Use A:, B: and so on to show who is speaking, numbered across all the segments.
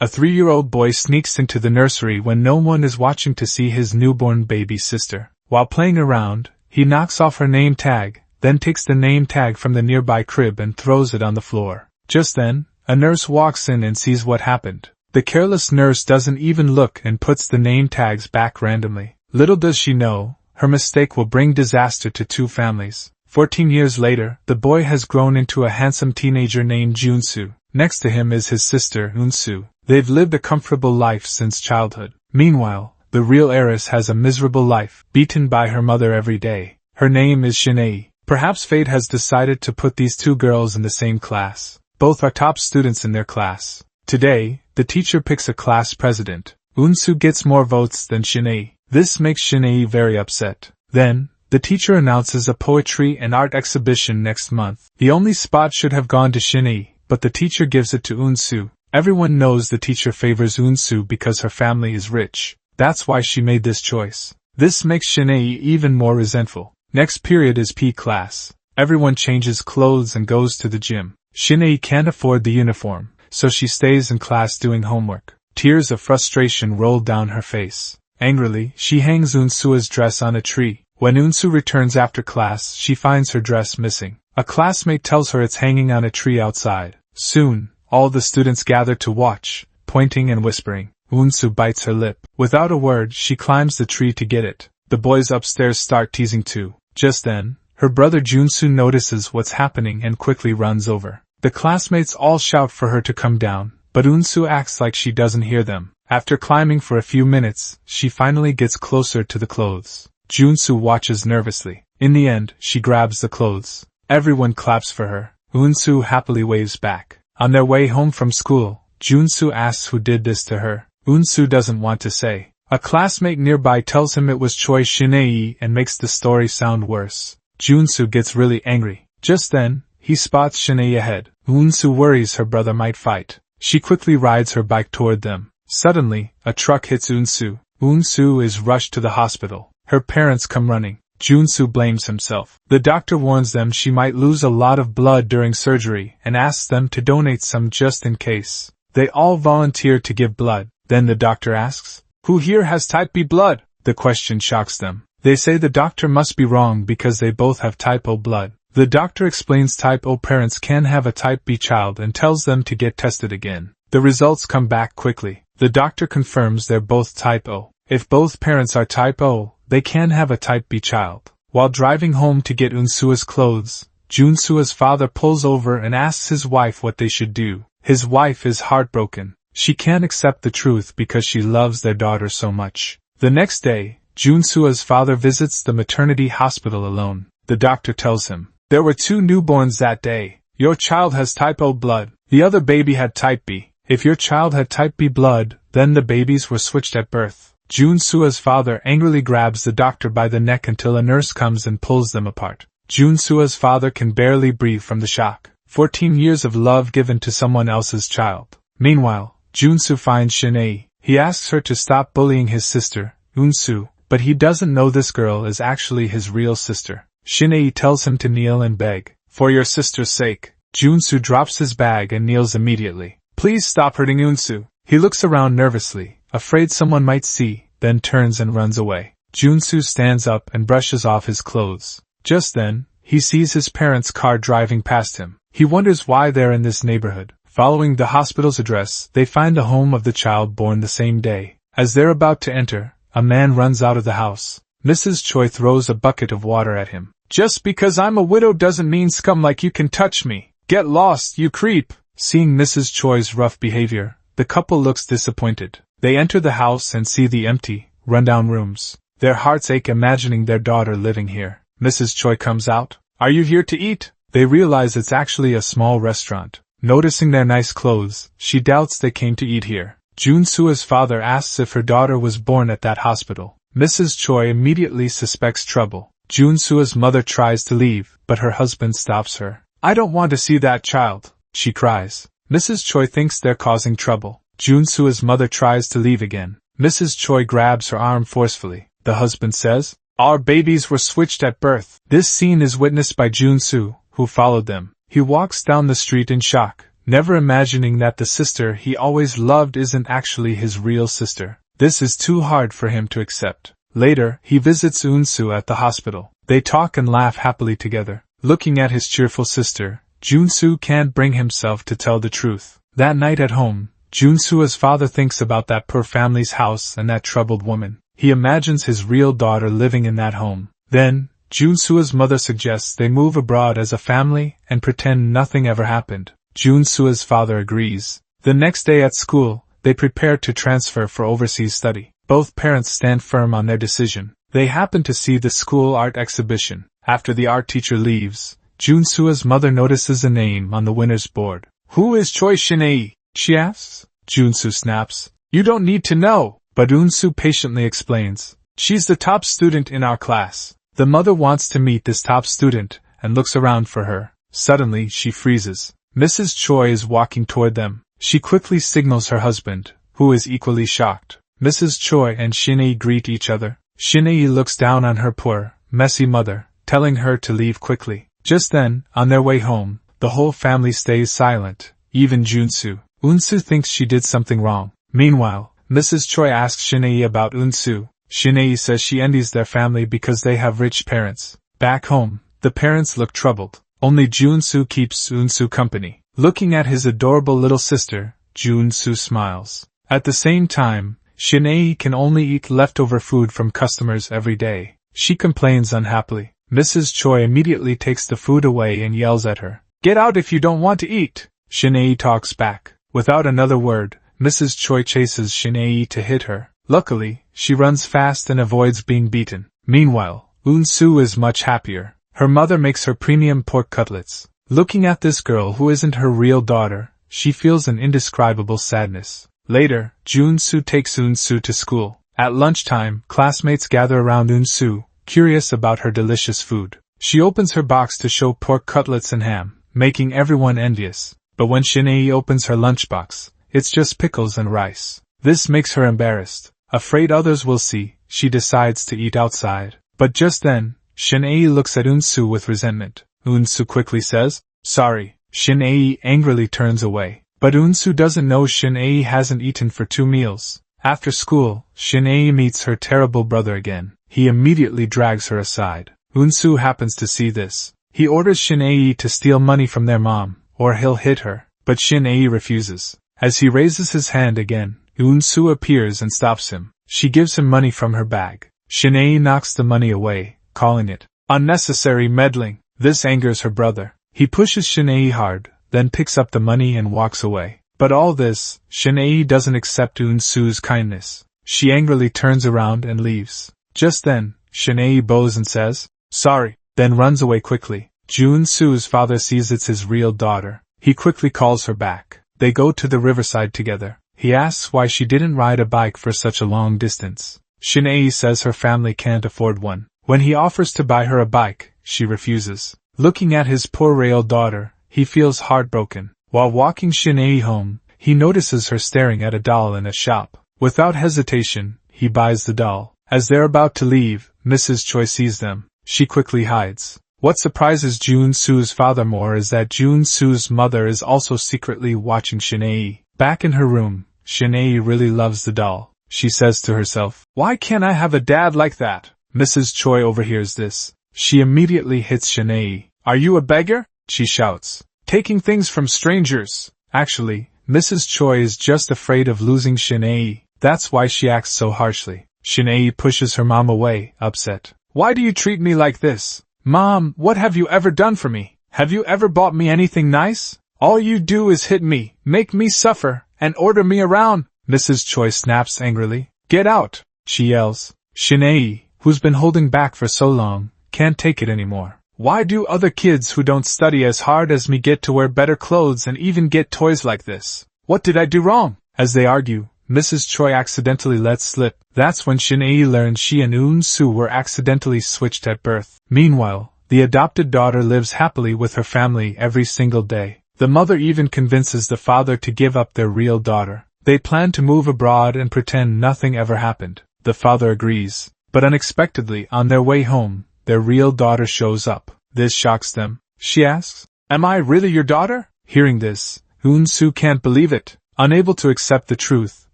A: A 3-year-old boy sneaks into the nursery when no one is watching to see his newborn baby sister. While playing around, he knocks off her name tag, then takes the name tag from the nearby crib and throws it on the floor. Just then, a nurse walks in and sees what happened. The careless nurse doesn't even look and puts the name tags back randomly. Little does she know, her mistake will bring disaster to 2 families. 14 years later, the boy has grown into a handsome teenager named Unsu. Next to him is his sister, Unsu. They've lived a comfortable life since childhood. Meanwhile, the real heiress has a miserable life, beaten by her mother every day. Her name is Shinei. Perhaps fate has decided to put these 2 girls in the same class. Both are top students in their class. Today, the teacher picks a class president. Unsu gets more votes than Shinei. This makes Shinei very upset. Then, the teacher announces a poetry and art exhibition next month. The only spot should have gone to Shinei, but the teacher gives it to Unsu. Everyone knows the teacher favors Unsu because her family is rich. That's why she made this choice. This makes Shinei even more resentful. Next period is P class. Everyone changes clothes and goes to the gym. Shinei can't afford the uniform, so she stays in class doing homework. Tears of frustration roll down her face. Angrily, she hangs Unsu's dress on a tree. When Unsu returns after class, she finds her dress missing. A classmate tells her it's hanging on a tree outside. Soon, all the students gather to watch, pointing and whispering. Unsu bites her lip. Without a word, she climbs the tree to get it. The boys upstairs start teasing too. Just then, her brother Junsu notices what's happening and quickly runs over. The classmates all shout for her to come down, but Unsu acts like she doesn't hear them. After climbing for a few minutes, she finally gets closer to the clothes. Junsu watches nervously. In the end, she grabs the clothes. Everyone claps for her. Unsu happily waves back. On their way home from school, Junsu asks who did this to her. Unsu doesn't want to say. A classmate nearby tells him it was Choi Shinei and makes the story sound worse. Junsu gets really angry. Just then, he spots Shinei ahead. Unsu worries her brother might fight. She quickly rides her bike toward them. Suddenly, a truck hits Unsu. Unsu is rushed to the hospital. Her parents come running. Junsu blames himself. The doctor warns them she might lose a lot of blood during surgery and asks them to donate some just in case. They all volunteer to give blood. Then the doctor asks, "Who here has type B blood?" The question shocks them. They say the doctor must be wrong because they both have type O blood. The doctor explains type O parents can have a type B child and tells them to get tested again. The results come back quickly. The doctor confirms they're both type O. If both parents are type O, they can have a type B child. While driving home to get Unsu's clothes, Junsu's father pulls over and asks his wife what they should do. His wife is heartbroken. She can't accept the truth because she loves their daughter so much. The next day, Junsu's father visits the maternity hospital alone. The doctor tells him, "There were 2 newborns that day. Your child has type O blood. The other baby had type B. If your child had type B blood, then the babies were switched at birth." Junsu's father angrily grabs the doctor by the neck until a nurse comes and pulls them apart. Junsu's father can barely breathe from the shock. 14 years of love given to someone else's child. Meanwhile, Junsu finds Shinei. He asks her to stop bullying his sister, Unsu, but he doesn't know this girl is actually his real sister. Shinei tells him to kneel and beg. "For your sister's sake." Junsu drops his bag and kneels immediately. "Please stop hurting Unsu." He looks around nervously, afraid someone might see, then turns and runs away. Junsu stands up and brushes off his clothes. Just then, he sees his parents' car driving past him. He wonders why they're in this neighborhood. Following the hospital's address, they find the home of the child born the same day. As they're about to enter, a man runs out of the house. Mrs. Choi throws a bucket of water at him. "Just because I'm a widow doesn't mean scum like you can touch me. Get lost, you creep." Seeing Mrs. Choi's rough behavior, the couple looks disappointed. They enter the house and see the empty, rundown rooms. Their hearts ache imagining their daughter living here. Mrs. Choi comes out. "Are you here to eat?" They realize it's actually a small restaurant. Noticing their nice clothes, she doubts they came to eat here. Junsu's father asks if her daughter was born at that hospital. Mrs. Choi immediately suspects trouble. Junsu's mother tries to leave, but her husband stops her. "I don't want to see that child," she cries. Mrs. Choi thinks they're causing trouble. Junsu's mother tries to leave again. Mrs. Choi grabs her arm forcefully. The husband says, "Our babies were switched at birth." This scene is witnessed by Junsu, who followed them. He walks down the street in shock, never imagining that the sister he always loved isn't actually his real sister. This is too hard for him to accept. Later, he visits Unsu at the hospital. They talk and laugh happily together. Looking at his cheerful sister, Junsu can't bring himself to tell the truth. That night at home, Junsu's father thinks about that poor family's house and that troubled woman. He imagines his real daughter living in that home. Then, Junsu's mother suggests they move abroad as a family and pretend nothing ever happened. Junsu's father agrees. The next day at school, they prepare to transfer for overseas study. Both parents stand firm on their decision. They happen to see the school art exhibition. After the art teacher leaves, Junsu's mother notices a name on the winner's board. "Who is Choi Shin-ae?" she asks. Junsu snaps, "You don't need to know." But Unsu patiently explains, "She's the top student in our class." The mother wants to meet this top student and looks around for her. Suddenly, she freezes. Mrs. Choi is walking toward them. She quickly signals her husband, who is equally shocked. Mrs. Choi and Shin-ae greet each other. Shin-ae looks down on her poor, messy mother, telling her to leave quickly. Just then, on their way home, the whole family stays silent, even Junsu. Unsu thinks she did something wrong. Meanwhile, Mrs. Choi asks Shin-ae about Unsu. Shin-ae says she envies their family because they have rich parents. Back home, the parents look troubled. Only Junsu keeps Unsu company. Looking at his adorable little sister, Junsu smiles. At the same time, Shin-ae can only eat leftover food from customers every day. She complains unhappily. Mrs. Choi immediately takes the food away and yells at her. "Get out if you don't want to eat!" Shin-ae talks back. Without another word, Mrs. Choi chases Shin-ae to hit her. Luckily, she runs fast and avoids being beaten. Meanwhile, Unsu is much happier. Her mother makes her premium pork cutlets. Looking at this girl who isn't her real daughter, she feels an indescribable sadness. Later, Junsu takes Unsu to school. At lunchtime, classmates gather around Unsu, curious about her delicious food. She opens her box to show pork cutlets and ham, making everyone envious. But when Shin-ae opens her lunchbox, it's just pickles and rice. This makes her embarrassed. Afraid others will see, she decides to eat outside. But just then, Shin-ae looks at Unsu with resentment. Unsu quickly says, "Sorry." Shin-ae angrily turns away. But Unsu doesn't know Shin-ae hasn't eaten for 2 meals. After school, Shin-ae meets her terrible brother again. He immediately drags her aside. Unsu happens to see this. He orders Shin-ae to steal money from their mom, or he'll hit her. But Shin-ae refuses. As he raises his hand again, Unsu appears and stops him. She gives him money from her bag. Shin-ae knocks the money away, calling it unnecessary meddling. This angers her brother. He pushes Shin-ae hard, then picks up the money and walks away. But all this, Shin-ae doesn't accept Unsu's kindness. She angrily turns around and leaves. Just then, Shin-ae bows and says, "Sorry," then runs away quickly. Junsu's father sees it's his real daughter. He quickly calls her back. They go to the riverside together. He asks why she didn't ride a bike for such a long distance. Shin-ae says her family can't afford one. When he offers to buy her a bike, she refuses. Looking at his poor real daughter, he feels heartbroken. While walking Shin-ae home, he notices her staring at a doll in a shop. Without hesitation, he buys the doll. As they're about to leave, Mrs. Choi sees them. She quickly hides. What surprises Junsu's father more is that Junsu's mother is also secretly watching Shin-ae. Back in her room, Shin-ae really loves the doll. She says to herself, "Why can't I have a dad like that?" Mrs. Choi overhears this. She immediately hits Shin-ae. "Are you a beggar?" she shouts. "Taking things from strangers." Actually, Mrs. Choi is just afraid of losing Shin-ae. That's why she acts so harshly. Shin-ae pushes her mom away, upset. "Why do you treat me like this? Mom, what have you ever done for me? Have you ever bought me anything nice? All you do is hit me, make me suffer, and order me around." Mrs. Choi snaps angrily. "Get out," she yells. Shin-ae, who's been holding back for so long, can't take it anymore. "Why do other kids who don't study as hard as me get to wear better clothes and even get toys like this? What did I do wrong?" As they argue, Mrs. Choi accidentally lets slip. That's when Shin-ae learns she and Unsu were accidentally switched at birth. Meanwhile, the adopted daughter lives happily with her family every single day. The mother even convinces the father to give up their real daughter. They plan to move abroad and pretend nothing ever happened. The father agrees. But unexpectedly, on their way home, their real daughter shows up. This shocks them. She asks, "Am I really your daughter?" Hearing this, Unsu can't believe it. Unable to accept the truth,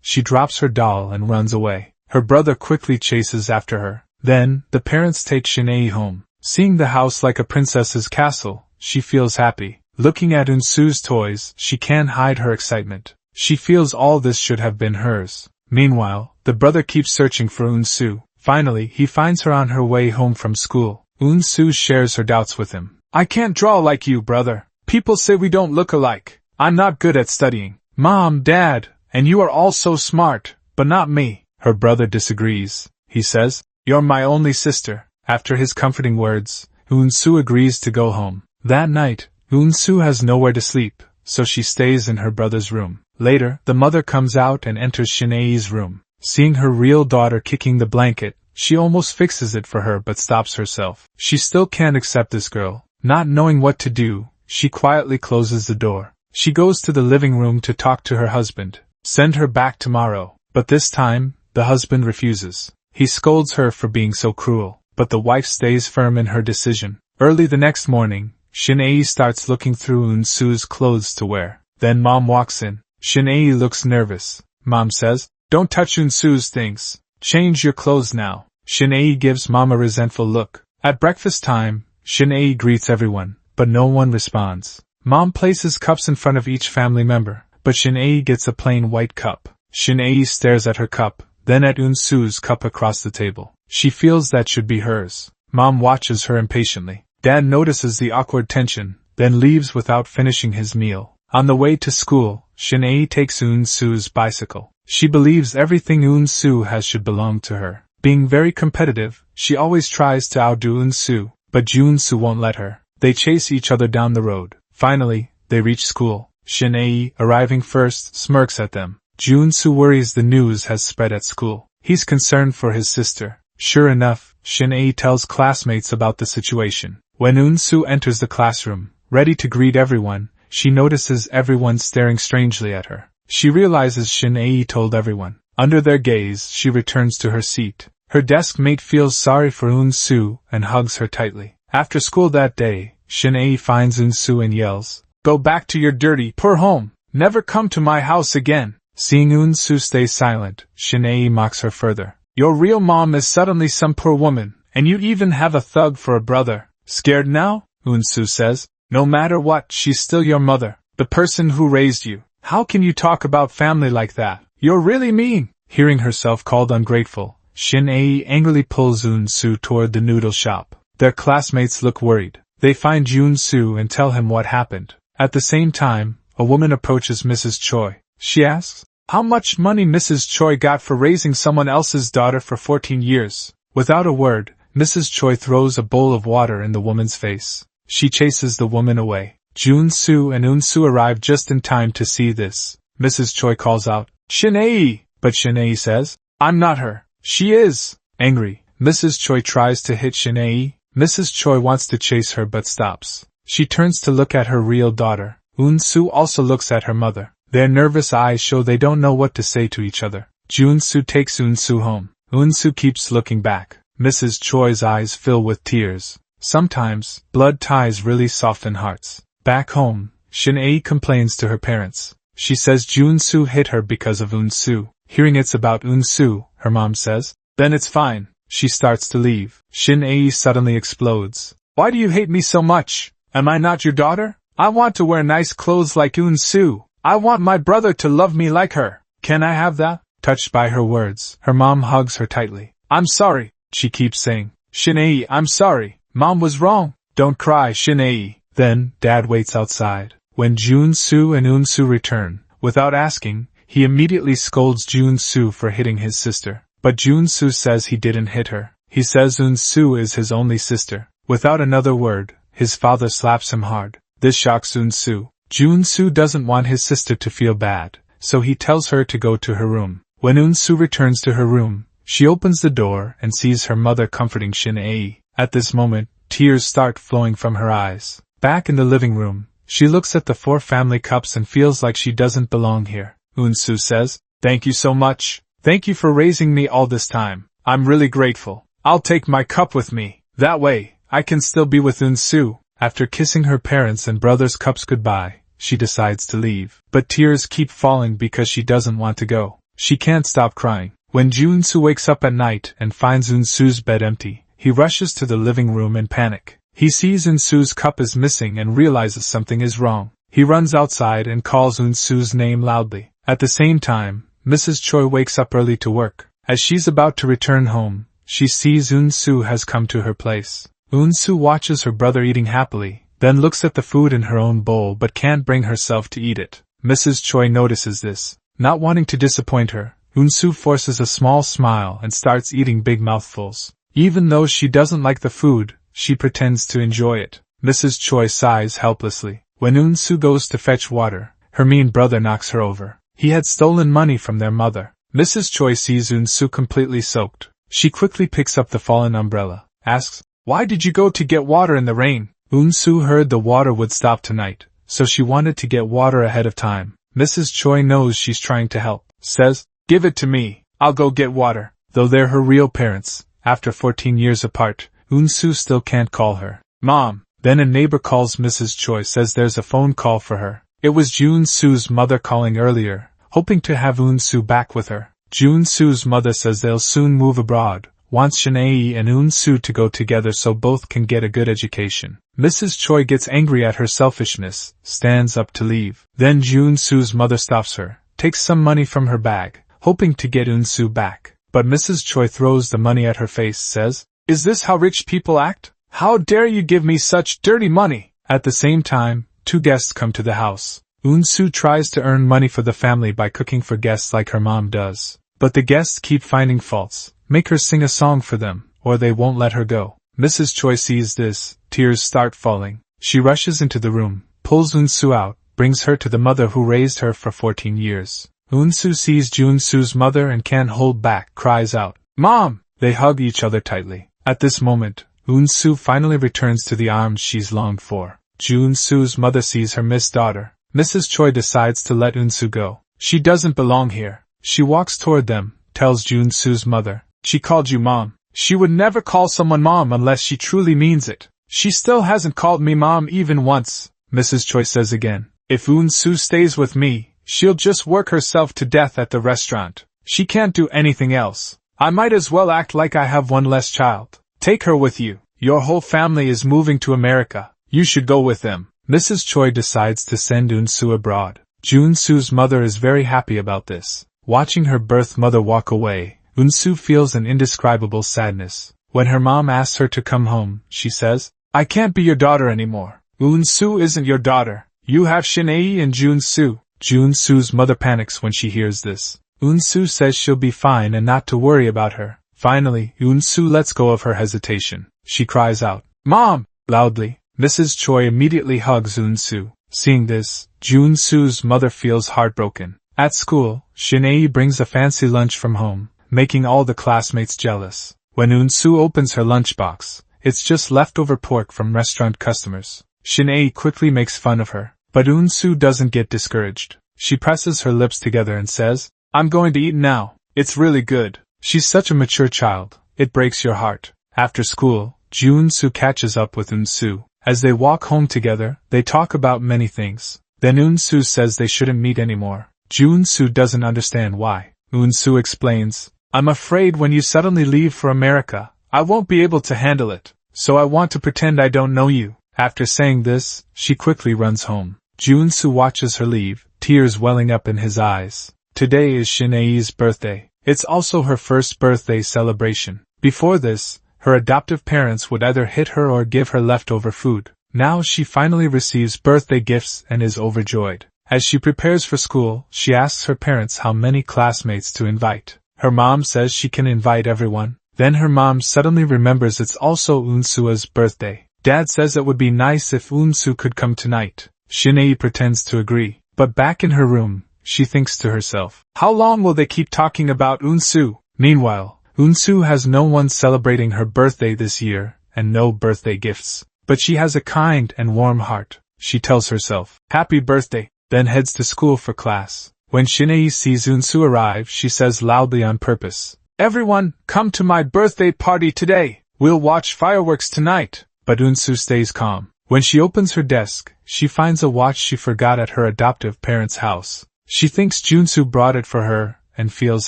A: she drops her doll and runs away. Her brother quickly chases after her. Then, the parents take Shinei home. Seeing the house like a princess's castle, she feels happy. Looking at Unsu's toys, she can't hide her excitement. She feels all this should have been hers. Meanwhile, the brother keeps searching for Unsu. Finally, he finds her on her way home from school. Unsu shares her doubts with him. I can't draw like you, brother. People say we don't look alike. I'm not good at studying. Mom, Dad, and you are all so smart, but not me. Her brother disagrees. He says, You're my only sister. After his comforting words, Unsu agrees to go home. That night, Unsu has nowhere to sleep, so she stays in her brother's room. Later, the mother comes out and enters Shinei's room. Seeing her real daughter kicking the blanket, she almost fixes it for her but stops herself. She still can't accept this girl. Not knowing what to do, she quietly closes the door. She goes to the living room to talk to her husband. Send her back tomorrow. But this time, the husband refuses. He scolds her for being so cruel, but the wife stays firm in her decision. Early the next morning, Shinei starts looking through Unsu's clothes to wear. Then Mom walks in. Shinei looks nervous. Mom says, Don't touch Unsu's things. Change your clothes now. Shinei gives Mom a resentful look. At breakfast time, Shinei greets everyone, but no one responds. Mom places cups in front of each family member, but Shinei gets a plain white cup. Shinei stares at her cup, then at Unsu's cup across the table. She feels that should be hers. Mom watches her impatiently. Dad notices the awkward tension, then leaves without finishing his meal. On the way to school, Shinei takes Unsu's bicycle. She believes everything Unsu has should belong to her. Being very competitive, she always tries to outdo Unsu, but Junsu won't let her. They chase each other down the road. Finally, they reach school. Shinei, arriving first, smirks at them. Junsu worries the news has spread at school. He's concerned for his sister. Sure enough, Shinei tells classmates about the situation. When Unsu enters the classroom, ready to greet everyone, she notices everyone staring strangely at her. She realizes Shinei told everyone. Under their gaze, she returns to her seat. Her desk mate feels sorry for Unsu and hugs her tightly. After school that day, Shinei finds Unsu and yells, Go back to your dirty, poor home. Never come to my house again. Seeing Unsu stay silent, Shinei mocks her further. Your real mom is suddenly some poor woman, and you even have a thug for a brother. Scared now? Unsu says. No matter what, she's still your mother, the person who raised you. How can you talk about family like that? You're really mean. Hearing herself called ungrateful, Shinei angrily pulls Unsu toward the noodle shop. Their classmates look worried. They find Unsu and tell him what happened. At the same time, a woman approaches Mrs. Choi. She asks, How much money Mrs. Choi got for raising someone else's daughter for 14 years? Without a word, Mrs. Choi throws a bowl of water in the woman's face. She chases the woman away. Junsu and Unsu arrive just in time to see this. Mrs. Choi calls out, Shinei! But Shinei says, I'm not her. She is. Angry, Mrs. Choi tries to hit Shinei. Mrs. Choi wants to chase her but stops. She turns to look at her real daughter. Unsu also looks at her mother. Their nervous eyes show they don't know what to say to each other. Junsu takes Unsu home. Unsu keeps looking back. Mrs. Choi's eyes fill with tears. Sometimes, blood ties really soften hearts. Back home, Shinei complains to her parents. She says Junsu hit her because of Unsu. Hearing it's about Unsu, her mom says, Then it's fine. She starts to leave. Shinei suddenly explodes. Why do you hate me so much? Am I not your daughter? I want to wear nice clothes like Unsu. I want my brother to love me like her. Can I have that? Touched by her words, her mom hugs her tightly. I'm sorry, she keeps saying. Shinei, I'm sorry. Mom was wrong. Don't cry, Shinei. Then, Dad waits outside. When Junsu and Unsu return, without asking, he immediately scolds Junsu for hitting his sister. But Junsu says he didn't hit her. He says Unsu is his only sister. Without another word, his father slaps him hard. This shocks Unsu. Junsu doesn't want his sister to feel bad, so he tells her to go to her room. When Unsu returns to her room, she opens the door and sees her mother comforting Shinei. At this moment, tears start flowing from her eyes. Back in the living room, she looks at the 4 family cups and feels like she doesn't belong here. Unsu says, Thank you so much. Thank you for raising me all this time. I'm really grateful. I'll take my cup with me. That way, I can still be with Unsu. After kissing her parents and brother's cups goodbye, she decides to leave. But tears keep falling because she doesn't want to go. She can't stop crying. When Unsu wakes up at night and finds Unsu's bed empty, he rushes to the living room in panic. He sees Unsu's cup is missing and realizes something is wrong. He runs outside and calls Unsu's name loudly. At the same time, Mrs. Choi wakes up early to work. As she's about to return home, she sees Unsu has come to her place. Unsu watches her brother eating happily, then looks at the food in her own bowl but can't bring herself to eat it. Mrs. Choi notices this. Not wanting to disappoint her, Unsu forces a small smile and starts eating big mouthfuls. Even though she doesn't like the food, she pretends to enjoy it. Mrs. Choi sighs helplessly. When Unsu goes to fetch water, her mean brother knocks her over. He had stolen money from their mother. Mrs. Choi sees Unsu completely soaked. She quickly picks up the fallen umbrella, asks, "Why did you go to get water in the rain?" Unsu heard the water would stop tonight, so she wanted to get water ahead of time. Mrs. Choi knows she's trying to help, says, "Give it to me, I'll go get water." Though they're her real parents, after 14 years apart, Unsu still can't call her Mom. Then a neighbor calls Mrs. Choi, says there's a phone call for her. It was Junsu's mother calling earlier, hoping to have Unsu back with her. Junsu's mother says they'll soon move abroad, wants Shanae and Unsu to go together so both can get a good education. Mrs. Choi gets angry at her selfishness, stands up to leave. Then Junsu's mother stops her, takes some money from her bag, hoping to get Unsu back. But Mrs. Choi throws the money at her face, says, "Is this how rich people act? How dare you give me such dirty money?" At the same time, 2 guests come to the house. Unsu tries to earn money for the family by cooking for guests like her mom does. But the guests keep finding faults, make her sing a song for them, or they won't let her go. Mrs. Choi sees this, tears start falling. She rushes into the room, pulls Unsu out, brings her to the mother who raised her for 14 years. Unsu sees Junsu's mother and can't hold back, cries out, "Mom!" They hug each other tightly. At this moment, Unsu finally returns to the arms she's longed for. Junsu's mother sees her missed daughter. Mrs. Choi decides to let Unsu go. She doesn't belong here. She walks toward them, tells Junsu's mother, "She called you Mom. She would never call someone Mom unless she truly means it. She still hasn't called me Mom even once." Mrs. Choi says again, "If Unsu stays with me, she'll just work herself to death at the restaurant. She can't do anything else. I might as well act like I have one less child. Take her with you. Your whole family is moving to America. You should go with them." Mrs. Choi decides to send Unsu abroad. Junsu's mother is very happy about this. Watching her birth mother walk away, Unsu feels an indescribable sadness. When her mom asks her to come home, she says, "I can't be your daughter anymore. Unsu isn't your daughter. You have Shanae and Junsu." Junsu's mother panics when she hears this. Unsu says she'll be fine and not to worry about her. Finally, Unsu lets go of her hesitation. She cries out, "Mom!" loudly. Mrs. Choi immediately hugs Unsu. Seeing this, Junsu's mother feels heartbroken. At school, Shanae brings a fancy lunch from home, making all the classmates jealous. When Unsu opens her lunchbox, it's just leftover pork from restaurant customers. Shanae quickly makes fun of her, but Unsu doesn't get discouraged. She presses her lips together and says, "I'm going to eat now. It's really good." She's such a mature child, it breaks your heart. After school, Junsu catches up with Unsu. As they walk home together, they talk about many things. Then Unsu says they shouldn't meet anymore. Junsu doesn't understand why. Unsu explains, "I'm afraid when you suddenly leave for America, I won't be able to handle it, so I want to pretend I don't know you." After saying this, she quickly runs home. Junsu watches her leave, tears welling up in his eyes. Today is Shanae's birthday. It's also her first birthday celebration. Before this, her adoptive parents would either hit her or give her leftover food. Now she finally receives birthday gifts and is overjoyed. As she prepares for school, she asks her parents how many classmates to invite. Her mom says she can invite everyone. Then her mom suddenly remembers it's also Unsu's birthday. Dad says it would be nice if Unsu could come tonight. Shanae pretends to agree, but back in her room, she thinks to herself, "How long will they keep talking about Unsu?" Meanwhile, Unsu has no one celebrating her birthday this year, and no birthday gifts. But she has a kind and warm heart. She tells herself, "Happy birthday," then heads to school for class. When Shanae sees Unsu arrive, she says loudly on purpose, "Everyone, come to my birthday party today. We'll watch fireworks tonight." But Unsu stays calm. When she opens her desk, she finds a watch she forgot at her adoptive parents' house. She thinks Junsu brought it for her, and feels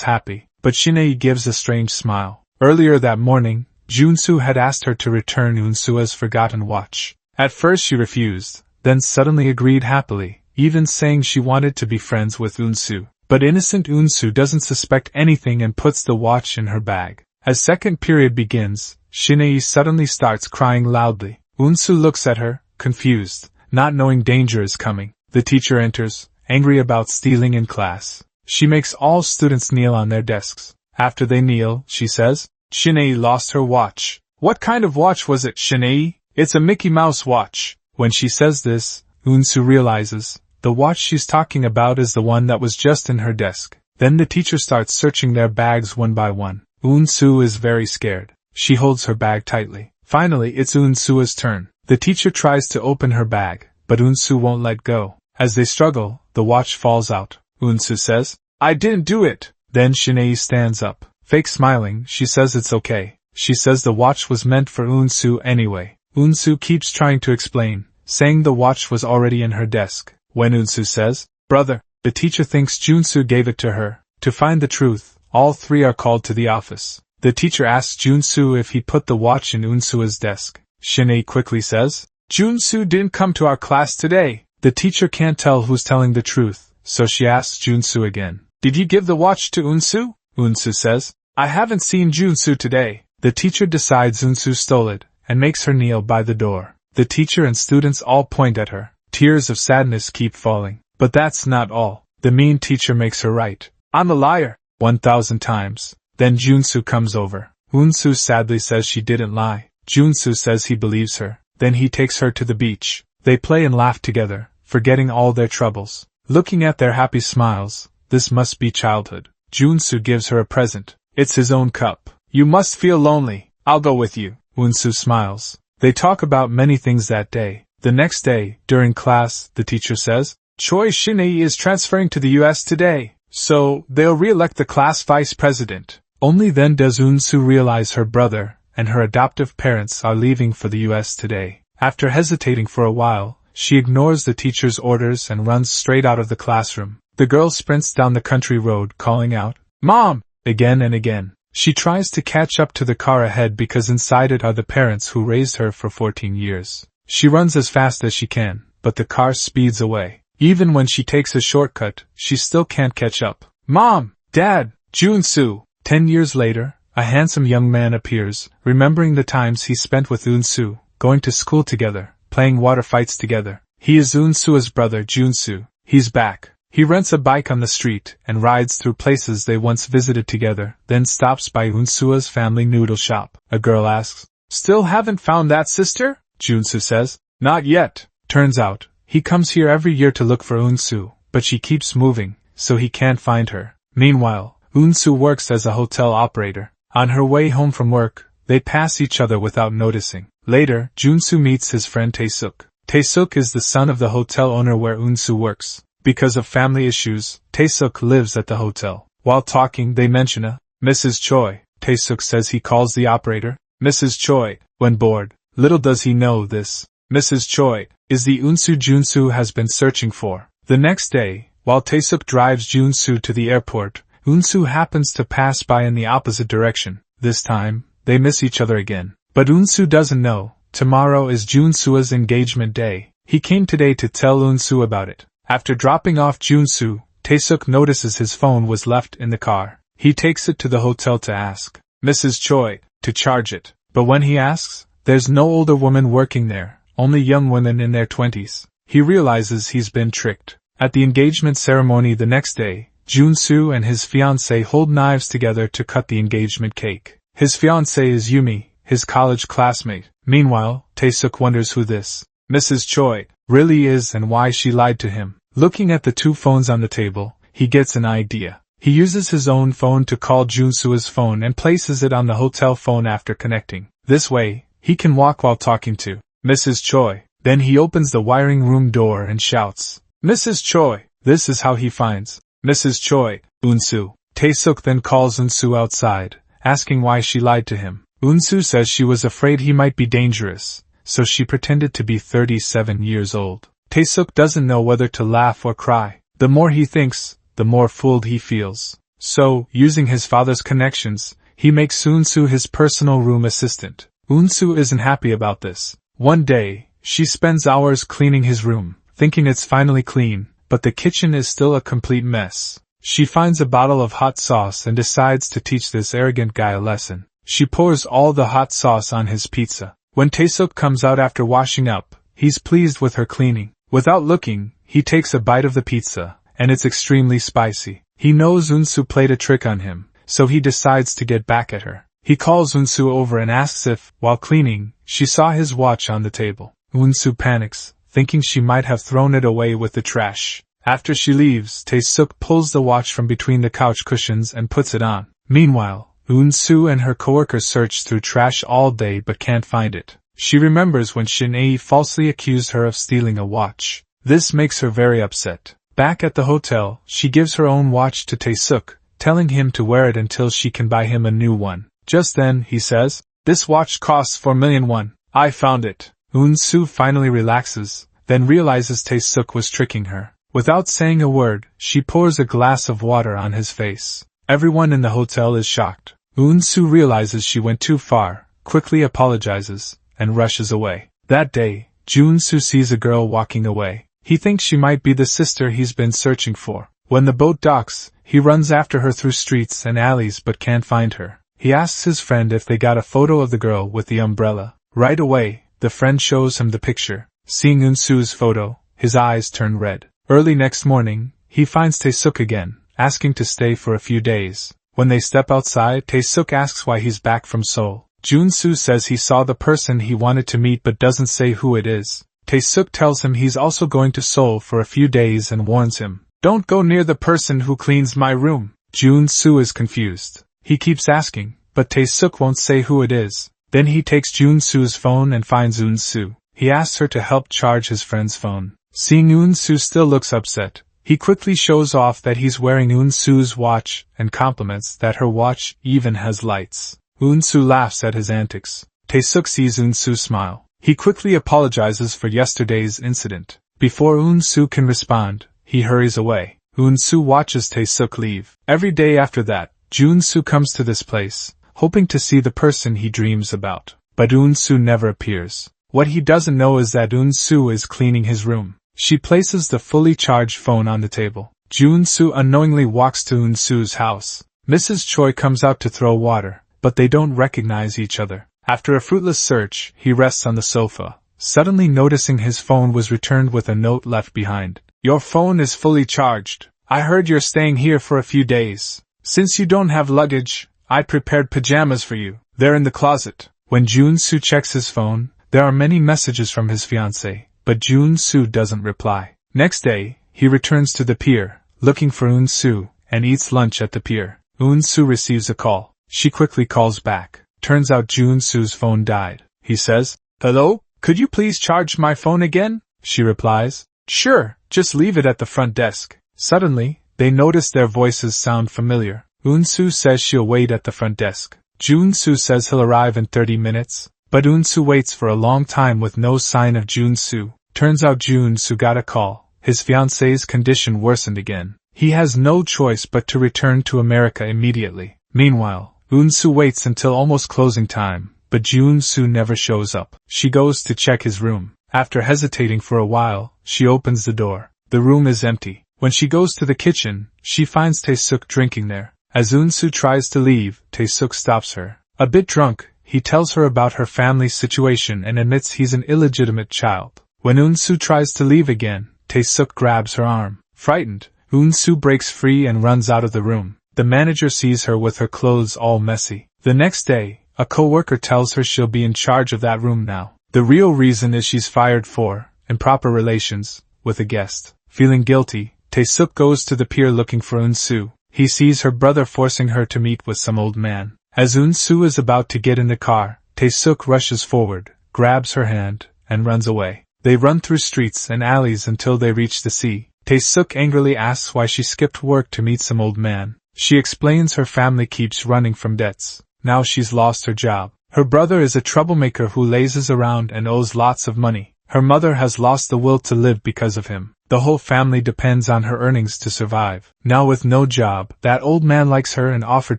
A: happy, but Shinei gives a strange smile. Earlier that morning, Junsu had asked her to return Unsu's forgotten watch. At first she refused, then suddenly agreed happily, even saying she wanted to be friends with Unsu. But innocent Unsu doesn't suspect anything and puts the watch in her bag. As second period begins, Shinei suddenly starts crying loudly. Unsu looks at her, confused, not knowing danger is coming. The teacher enters, angry about stealing in class. She makes all students kneel on their desks. After they kneel, she says, "Shinei lost her watch." "What kind of watch was it, Shinei?" "It's a Mickey Mouse watch." When she says this, Unsu realizes the watch she's talking about is the one that was just in her desk. Then the teacher starts searching their bags one by one. Unsu is very scared. She holds her bag tightly. Finally, it's Unsu's turn. The teacher tries to open her bag, but Unsu won't let go. As they struggle, the watch falls out. Unsu says, "I didn't do it." Then Shinei stands up. Fake smiling, she says it's okay. She says the watch was meant for Unsu anyway. Unsu keeps trying to explain, saying the watch was already in her desk. When Unsu says, "Brother," the teacher thinks Junsu gave it to her. To find the truth, all three are called to the office. The teacher asks Junsu if he put the watch in Unsu's desk. Shinei quickly says, "Junsu didn't come to our class today." The teacher can't tell who's telling the truth, so she asks Junsu again, "Did you give the watch to Unsu?" Unsu says, "I haven't seen Junsu today." The teacher decides Unsu stole it, and makes her kneel by the door. The teacher and students all point at her. Tears of sadness keep falling. But that's not all. The mean teacher makes her write, "I'm a liar," 1,000 times. Then Junsu comes over. Unsu sadly says she didn't lie. Junsu says he believes her. Then he takes her to the beach. They play and laugh together, forgetting all their troubles. Looking at their happy smiles, this must be childhood. Junsu gives her a present. It's his own cup. "You must feel lonely. I'll go with you." Unsu smiles. They talk about many things that day. The next day, during class, the teacher says, "Choi Shinei is transferring to the US today, so they'll re-elect the class vice president." Only then does Unsu realize her brother and her adoptive parents are leaving for the US today. After hesitating for a while, she ignores the teacher's orders and runs straight out of the classroom. The girl sprints down the country road calling out, "Mom!" again and again. She tries to catch up to the car ahead because inside it are the parents who raised her for 14 years. She runs as fast as she can, but the car speeds away. Even when she takes a shortcut, she still can't catch up. "Mom! Dad! Junsu!" 10 years later, a handsome young man appears, remembering the times he spent with Unsu, going to school together, playing water fights together. He is Unsu's brother Junsu. He's back. He rents a bike on the street and rides through places they once visited together, then stops by Unsu's family noodle shop. A girl asks, "Still haven't found that sister?" Junsu says, "Not yet." Turns out, he comes here every year to look for Unsu, but she keeps moving, so he can't find her. Meanwhile, Unsu works as a hotel operator. On her way home from work, they pass each other without noticing. Later, Junsu meets his friend Taesuk. Taesuk is the son of the hotel owner where Unsu works. Because of family issues, Taesuk lives at the hotel. While talking, they mention a Mrs. Choi. Taesuk says he calls the operator Mrs. Choi when bored. Little does he know this Mrs. Choi is the Unsu Junsu has been searching for. The next day, while Taesuk drives Junsu to the airport, Unsu happens to pass by in the opposite direction. This time, they miss each other again. But Unsu doesn't know, tomorrow is Junsu's engagement day. He came today to tell Unsu about it. After dropping off Junsu, Taesuk notices his phone was left in the car. He takes it to the hotel to ask Mrs. Choi to charge it. But when he asks, there's no older woman working there, only young women in their 20s. He realizes he's been tricked. At the engagement ceremony the next day, Junsu and his fiancée hold knives together to cut the engagement cake. His fiancée is Yumi, his college classmate. Meanwhile, Taesuk wonders who this Mrs. Choi really is and why she lied to him. Looking at the two phones on the table, he gets an idea. He uses his own phone to call Junsu's phone and places it on the hotel phone after connecting. This way, he can walk while talking to Mrs. Choi. Then he opens the wiring room door and shouts, "Mrs. Choi!" This is how he finds Mrs. Choi, Unsu. Taesuk then calls Unsu outside, asking why she lied to him. Unsu says she was afraid he might be dangerous, so she pretended to be 37 years old. Tae-suk doesn't know whether to laugh or cry. The more he thinks, the more fooled he feels. So, using his father's connections, he makes Unsu his personal room assistant. Unsu isn't happy about this. One day, she spends hours cleaning his room, thinking it's finally clean, but the kitchen is still a complete mess. She finds a bottle of hot sauce and decides to teach this arrogant guy a lesson. She pours all the hot sauce on his pizza. When Tae-suk comes out after washing up, he's pleased with her cleaning. Without looking, he takes a bite of the pizza, and it's extremely spicy. He knows Unsu played a trick on him, so he decides to get back at her. He calls Unsu over and asks if, while cleaning, she saw his watch on the table. Unsu panics, thinking she might have thrown it away with the trash. After she leaves, Tae-suk pulls the watch from between the couch cushions and puts it on. Meanwhile, Unsu and her coworker search through trash all day but can't find it. She remembers when Shin-ae falsely accused her of stealing a watch. This makes her very upset. Back at the hotel, she gives her own watch to Tae-suk, telling him to wear it until she can buy him a new one. Just then, he says, "This watch costs 4 million won. I found it." Unsu finally relaxes, then realizes Tae-suk was tricking her. Without saying a word, she pours a glass of water on his face. Everyone in the hotel is shocked. Unsu realizes she went too far, quickly apologizes, and rushes away. That day, Junsu sees a girl walking away. He thinks she might be the sister he's been searching for. When the boat docks, he runs after her through streets and alleys but can't find her. He asks his friend if they got a photo of the girl with the umbrella. Right away, the friend shows him the picture. Seeing Unsu's photo, his eyes turn red. Early next morning, he finds Tae-suk again, asking to stay for a few days. When they step outside, Tae-suk asks why he's back from Seoul. Junsu says he saw the person he wanted to meet but doesn't say who it is. Tae-suk tells him he's also going to Seoul for a few days and warns him, "Don't go near the person who cleans my room." Junsu is confused. He keeps asking, but Tae-suk won't say who it is. Then he takes Junsu's phone and finds Unsu. He asks her to help charge his friend's phone. Seeing Unsu still looks upset, he quickly shows off that he's wearing Unsu's watch and compliments that her watch even has lights. Unsu laughs at his antics. Tae-suk sees Unsu smile. He quickly apologizes for yesterday's incident. Before Unsu can respond, he hurries away. Unsu watches Tae-suk leave. Every day after that, Junsu comes to this place, hoping to see the person he dreams about. But Unsu never appears. What he doesn't know is that Unsu is cleaning his room. She places the fully charged phone on the table. Junsu unknowingly walks to Unsu's house. Mrs. Choi comes out to throw water, but they don't recognize each other. After a fruitless search, he rests on the sofa, suddenly noticing his phone was returned with a note left behind. "Your phone is fully charged. I heard you're staying here for a few days. Since you don't have luggage, I prepared pajamas for you. They're in the closet." When Junsu checks his phone, there are many messages from his fiancée, but Junsu doesn't reply. Next day, he returns to the pier, looking for Unsu, and eats lunch at the pier. Unsu receives a call. She quickly calls back. Turns out Junsu's phone died. He says, "Hello? Could you please charge my phone again?" She replies, "Sure, just leave it at the front desk." Suddenly, they notice their voices sound familiar. Unsu says she'll wait at the front desk. Junsu says he'll arrive in 30 minutes. But Unsu waits for a long time with no sign of Junsu. Turns out Junsu got a call. His fiancée's condition worsened again. He has no choice but to return to America immediately. Meanwhile, Unsu waits until almost closing time, but Junsu never shows up. She goes to check his room. After hesitating for a while, she opens the door. The room is empty. When she goes to the kitchen, she finds Tae-suk drinking there. As Unsu tries to leave, Tae-suk stops her. A bit drunk, he tells her about her family's situation and admits he's an illegitimate child. When Unsu tries to leave again, Tae-suk grabs her arm. Frightened, Unsu breaks free and runs out of the room. The manager sees her with her clothes all messy. The next day, a co-worker tells her she'll be in charge of that room now. The real reason is she's fired for improper relations with a guest. Feeling guilty, Tae-suk goes to the pier looking for Unsu. He sees her brother forcing her to meet with some old man. As Unsu is about to get in the car, Tae-suk rushes forward, grabs her hand, and runs away. They run through streets and alleys until they reach the sea. Tae-suk angrily asks why she skipped work to meet some old man. She explains her family keeps running from debts. Now she's lost her job. Her brother is a troublemaker who lazes around and owes lots of money. Her mother has lost the will to live because of him. The whole family depends on her earnings to survive. Now with no job, that old man likes her and offered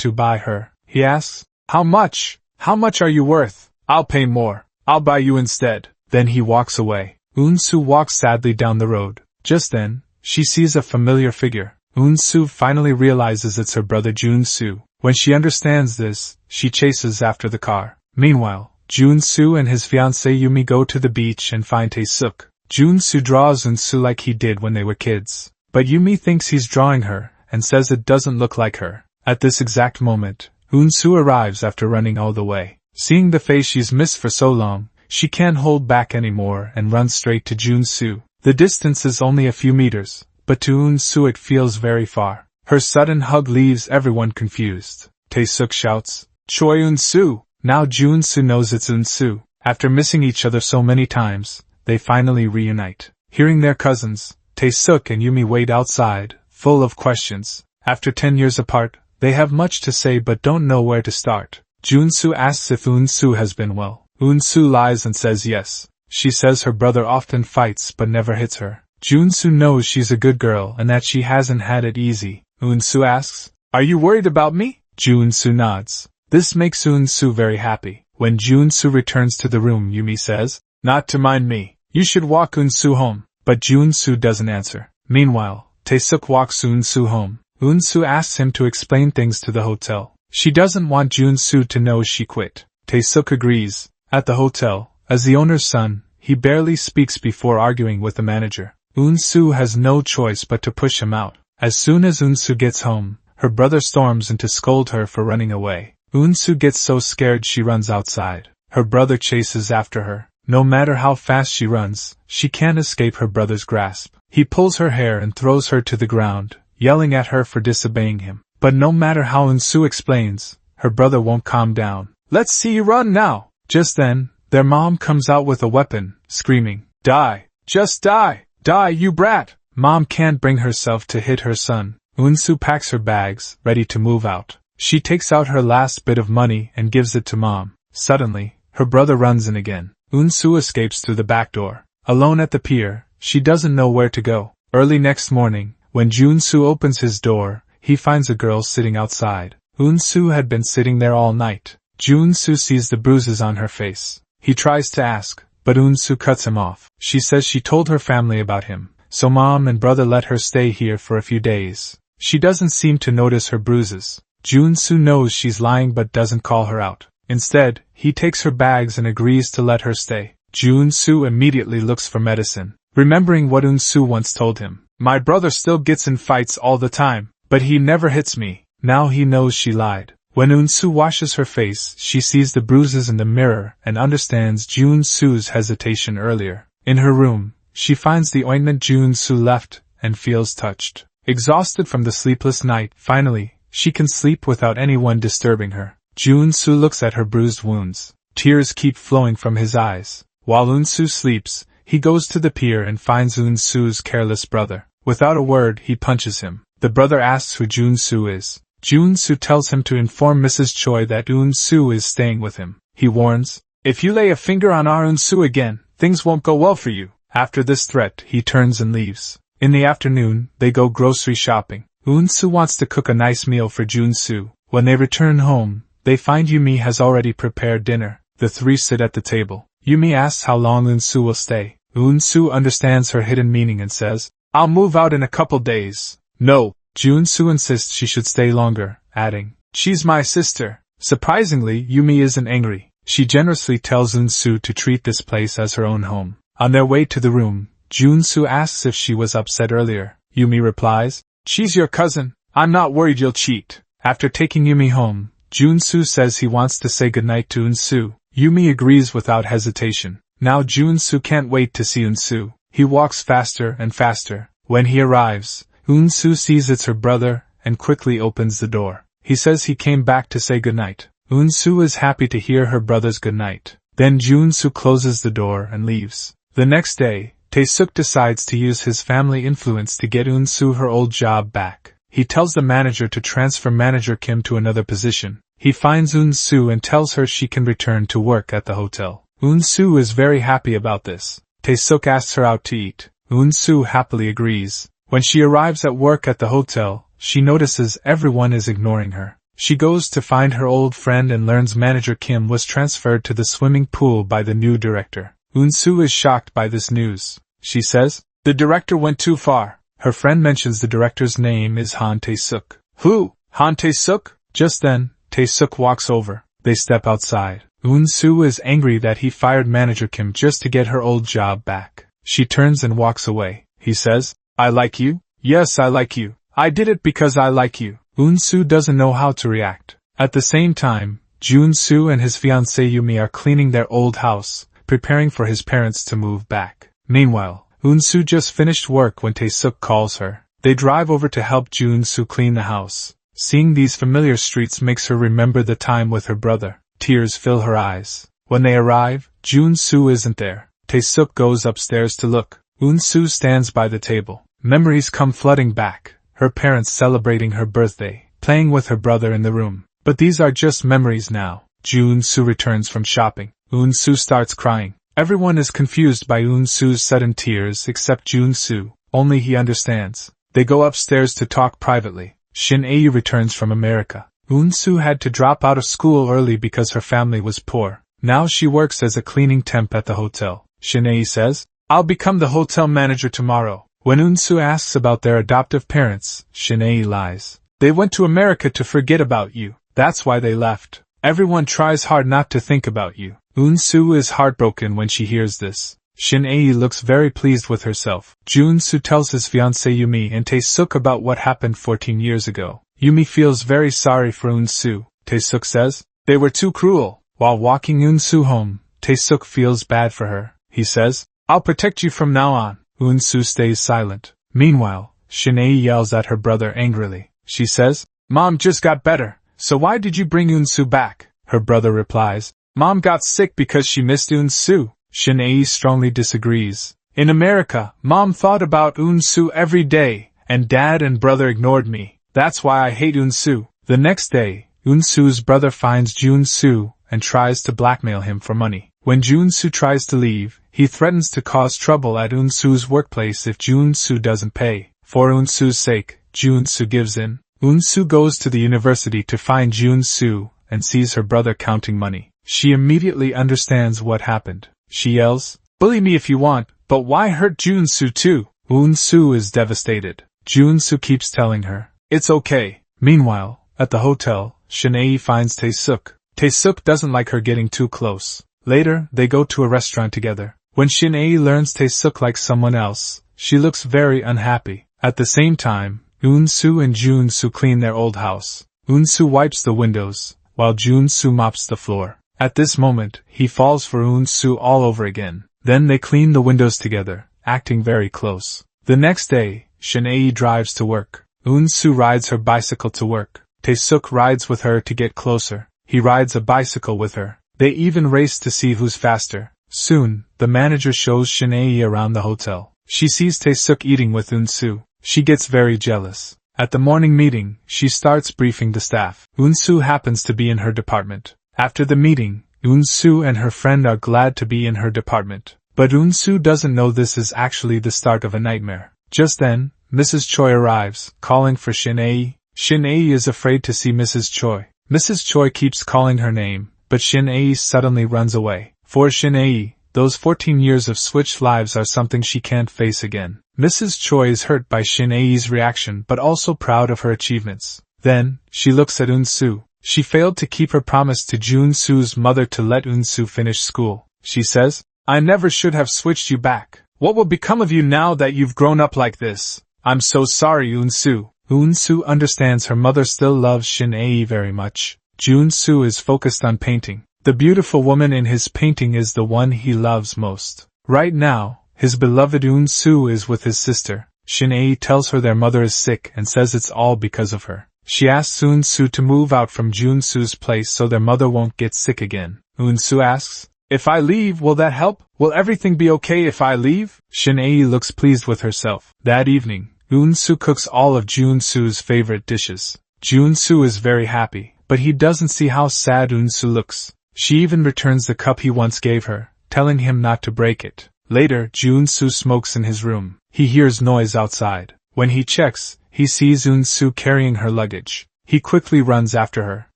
A: to buy her. He asks, "How much? How much are you worth?" "I'll pay more. I'll buy you instead." Then he walks away. Unsu walks sadly down the road. Just then, she sees a familiar figure. Unsu finally realizes it's her brother Junsu. When she understands this, she chases after the car. Meanwhile, Junsu and his fiancée Yumi go to the beach and find Tae-suk. Junsu draws Unsu like he did when they were kids. But Yumi thinks he's drawing her, and says it doesn't look like her. At this exact moment, Unsu arrives after running all the way. Seeing the face she's missed for so long, she can't hold back anymore and runs straight to Junsu. The distance is only a few meters, but to Unsu it feels very far. Her sudden hug leaves everyone confused. Tae-suk shouts, "Choi Unsu!" Now Junsu knows it's Unsu. After missing each other so many times, they finally reunite. Hearing their cousins, Tae-suk and Yumi wait outside, full of questions. After 10 years apart, they have much to say but don't know where to start. Junsu asks if Unsu has been well. Unsu lies and says yes. She says her brother often fights but never hits her. Junsu knows she's a good girl and that she hasn't had it easy. Unsu asks, "Are you worried about me?" Junsu nods. This makes Unsu very happy. When Junsu returns to the room, Yumi says, "Not to mind me. You should walk Unsu home." But Junsu doesn't answer. Meanwhile, Tae-suk walks Unsu home. Unsu asks him to explain things to the hotel. She doesn't want Junsu to know she quit. Tae-suk agrees. At the hotel, as the owner's son, he barely speaks before arguing with the manager. Unsu has no choice but to push him out. As soon as Unsu gets home, her brother storms in to scold her for running away. Unsu gets so scared she runs outside. Her brother chases after her. No matter how fast she runs, she can't escape her brother's grasp. He pulls her hair and throws her to the ground, yelling at her for disobeying him. But no matter how Unsu explains, her brother won't calm down. "Let's see you run now!" Just then, their mom comes out with a weapon, screaming, "Die! Just die! Die, you brat!" Mom can't bring herself to hit her son. Unsu packs her bags, ready to move out. She takes out her last bit of money and gives it to Mom. Suddenly, her brother runs in again. Unsu escapes through the back door. Alone at the pier, she doesn't know where to go. Early next morning, when Junsu opens his door, he finds a girl sitting outside. Unsu had been sitting there all night. Junsu sees the bruises on her face. He tries to ask, but Unsu cuts him off. She says she told her family about him, so Mom and brother let her stay here for a few days. She doesn't seem to notice her bruises. Junsu knows she's lying but doesn't call her out. Instead, he takes her bags and agrees to let her stay. Junsu immediately looks for medicine, remembering what Unsu once told him. "My brother still gets in fights all the time, but he never hits me." Now he knows she lied. When Unsu washes her face, she sees the bruises in the mirror and understands Junsu's hesitation earlier. In her room, she finds the ointment Junsu left and feels touched. Exhausted from the sleepless night, finally, she can sleep without anyone disturbing her. Junsu looks at her bruised wounds. Tears keep flowing from his eyes. While Unsu sleeps, he goes to the pier and finds Unsu's careless brother. Without a word, he punches him. The brother asks who Junsu is. Junsu tells him to inform Mrs. Choi that Unsu is staying with him. He warns, "If you lay a finger on our Unsu again, things won't go well for you." After this threat, he turns and leaves. In the afternoon, they go grocery shopping. Unsu wants to cook a nice meal for Junsu. When they return home, they find Yumi has already prepared dinner. The three sit at the table. Yumi asks how long Unsu will stay. Unsu understands her hidden meaning and says, "I'll move out in a couple days." "No." Junsu insists she should stay longer, adding, "She's my sister." Surprisingly, Yumi isn't angry. She generously tells Unsu to treat this place as her own home. On their way to the room, Junsu asks if she was upset earlier. Yumi replies, "She's your cousin. I'm not worried you'll cheat." After taking Yumi home, Junsu says he wants to say goodnight to Unsu. Yumi agrees without hesitation. Now Junsu can't wait to see Unsu. He walks faster and faster. When he arrives, Unsu sees it's her brother and quickly opens the door. He says he came back to say goodnight. Unsu is happy to hear her brother's goodnight. Then Junsu closes the door and leaves. The next day, Tae-suk decides to use his family influence to get Unsu her old job back. He tells the manager to transfer Manager Kim to another position. he finds Unsu and tells her she can return to work at the hotel. Unsu is very happy about this. Tae-suk asks her out to eat. Unsu happily agrees. When she arrives at work at the hotel, she notices everyone is ignoring her. She goes to find her old friend and learns manager Kim was transferred to the swimming pool by the new director. Unsu is shocked by this news. She says, "The director went too far." Her friend mentions the director's name is Han Tae-suk. "Who? Han Tae-suk?" Just then, Tae-suk walks over. They step outside. Unsu is angry that he fired manager Kim just to get her old job back. She turns and walks away. He says, "I like you? Yes, I like you. I did it because I like you." Unsu doesn't know how to react. At the same time, Junsu and his fiancée Yumi are cleaning their old house, preparing for his parents to move back. Meanwhile, Unsu just finished work when Tae-suk calls her. They drive over to help Junsu clean the house. Seeing these familiar streets makes her remember the time with her brother. Tears fill her eyes. When they arrive, Junsu isn't there. Tae-suk goes upstairs to look. Unsu stands by the table. Memories come flooding back. Her parents celebrating her birthday, playing with her brother in the room. But these are just memories now. Junsu returns from shopping. Unsu starts crying. Everyone is confused by Unsu's sudden tears except Junsu. Only he understands. They go upstairs to talk privately. Shin-ae returns from America. Unsu had to drop out of school early because her family was poor. Now she works as a cleaning temp at the hotel. Shin-ae says, "I'll become the hotel manager tomorrow." When Unsu asks about their adoptive parents, Shin-ae lies. "They went to America to forget about you. That's why they left. Everyone tries hard not to think about you." Unsu is heartbroken when she hears this. Shin-ae looks very pleased with herself. Junsu tells his fiancée Yumi and Tae-suk about what happened 14 years ago. Yumi feels very sorry for Unsu. Tae-suk says, "They were too cruel." While walking Unsu home, Tae-suk feels bad for her. He says, "I'll protect you from now on." Unsu stays silent. Meanwhile, Shin-ae yells at her brother angrily. She says, "Mom just got better, so why did you bring Unsu back?" Her brother replies, "Mom got sick because she missed Unsu." Shin-ae strongly disagrees. "In America, Mom thought about Unsu every day, and Dad and brother ignored me. That's why I hate Unsu." The next day, Unsu's brother finds Junsu and tries to blackmail him for money. When Junsu tries to leave, he threatens to cause trouble at Unsu's workplace if Junsu doesn't pay. For Unsu's sake, Junsu gives in. Unsu goes to the university to find Junsu and sees her brother counting money. She immediately understands what happened. She yells, "Bully me if you want, but why hurt Junsu too?" Unsu is devastated. Junsu keeps telling her, "It's okay." Meanwhile, at the hotel, Shin-ae finds Tae-suk. Tae-suk doesn't like her getting too close. Later, they go to a restaurant together. When Shin-ae learns Tae-suk likes someone else, she looks very unhappy. At the same time, Unsu and Junsu clean their old house. Unsu wipes the windows, while Junsu mops the floor. At this moment, he falls for Unsu all over again. Then they clean the windows together, acting very close. The next day, Shin-ae drives to work. Unsu rides her bicycle to work. Tae-suk rides with her to get closer. He rides a bicycle with her. They even race to see who's faster. Soon, the manager shows Shin-ae around the hotel. She sees Tae-suk eating with Unsu. She gets very jealous. At the morning meeting, she starts briefing the staff. Unsu happens to be in her department. After the meeting, Unsu and her friend are glad to be in her department. But Unsu doesn't know this is actually the start of a nightmare. Just then, Mrs. Choi arrives, calling for Shin-ae. Shin-ae is afraid to see Mrs. Choi. Mrs. Choi keeps calling her name, but Shin-ae suddenly runs away. For Shin-ae, those 14 years of switched lives are something she can't face again. Mrs. Choi is hurt by Shin-ae's reaction but also proud of her achievements. Then, she looks at Unsu. She failed to keep her promise to Junsu's mother to let Unsu finish school. She says, "I never should have switched you back. What will become of you now that you've grown up like this? I'm so sorry, Unsu." Unsu understands her mother still loves Shin-ae very much. Junsu is focused on painting. The beautiful woman in his painting is the one he loves most. Right now, his beloved Unsu is with his sister. Shin-ae tells her their mother is sick and says it's all because of her. She asks Unsu to move out from Junsu's place so their mother won't get sick again. Unsu asks, "If I leave, will that help? Will everything be okay if I leave?" Shin-ae looks pleased with herself. That evening, Unsu cooks all of Junsu's favorite dishes. Junsu is very happy, but he doesn't see how sad Unsu looks. She even returns the cup he once gave her, telling him not to break it. Later, Unsu smokes in his room. He hears noise outside. When he checks, he sees Unsu carrying her luggage. He quickly runs after her.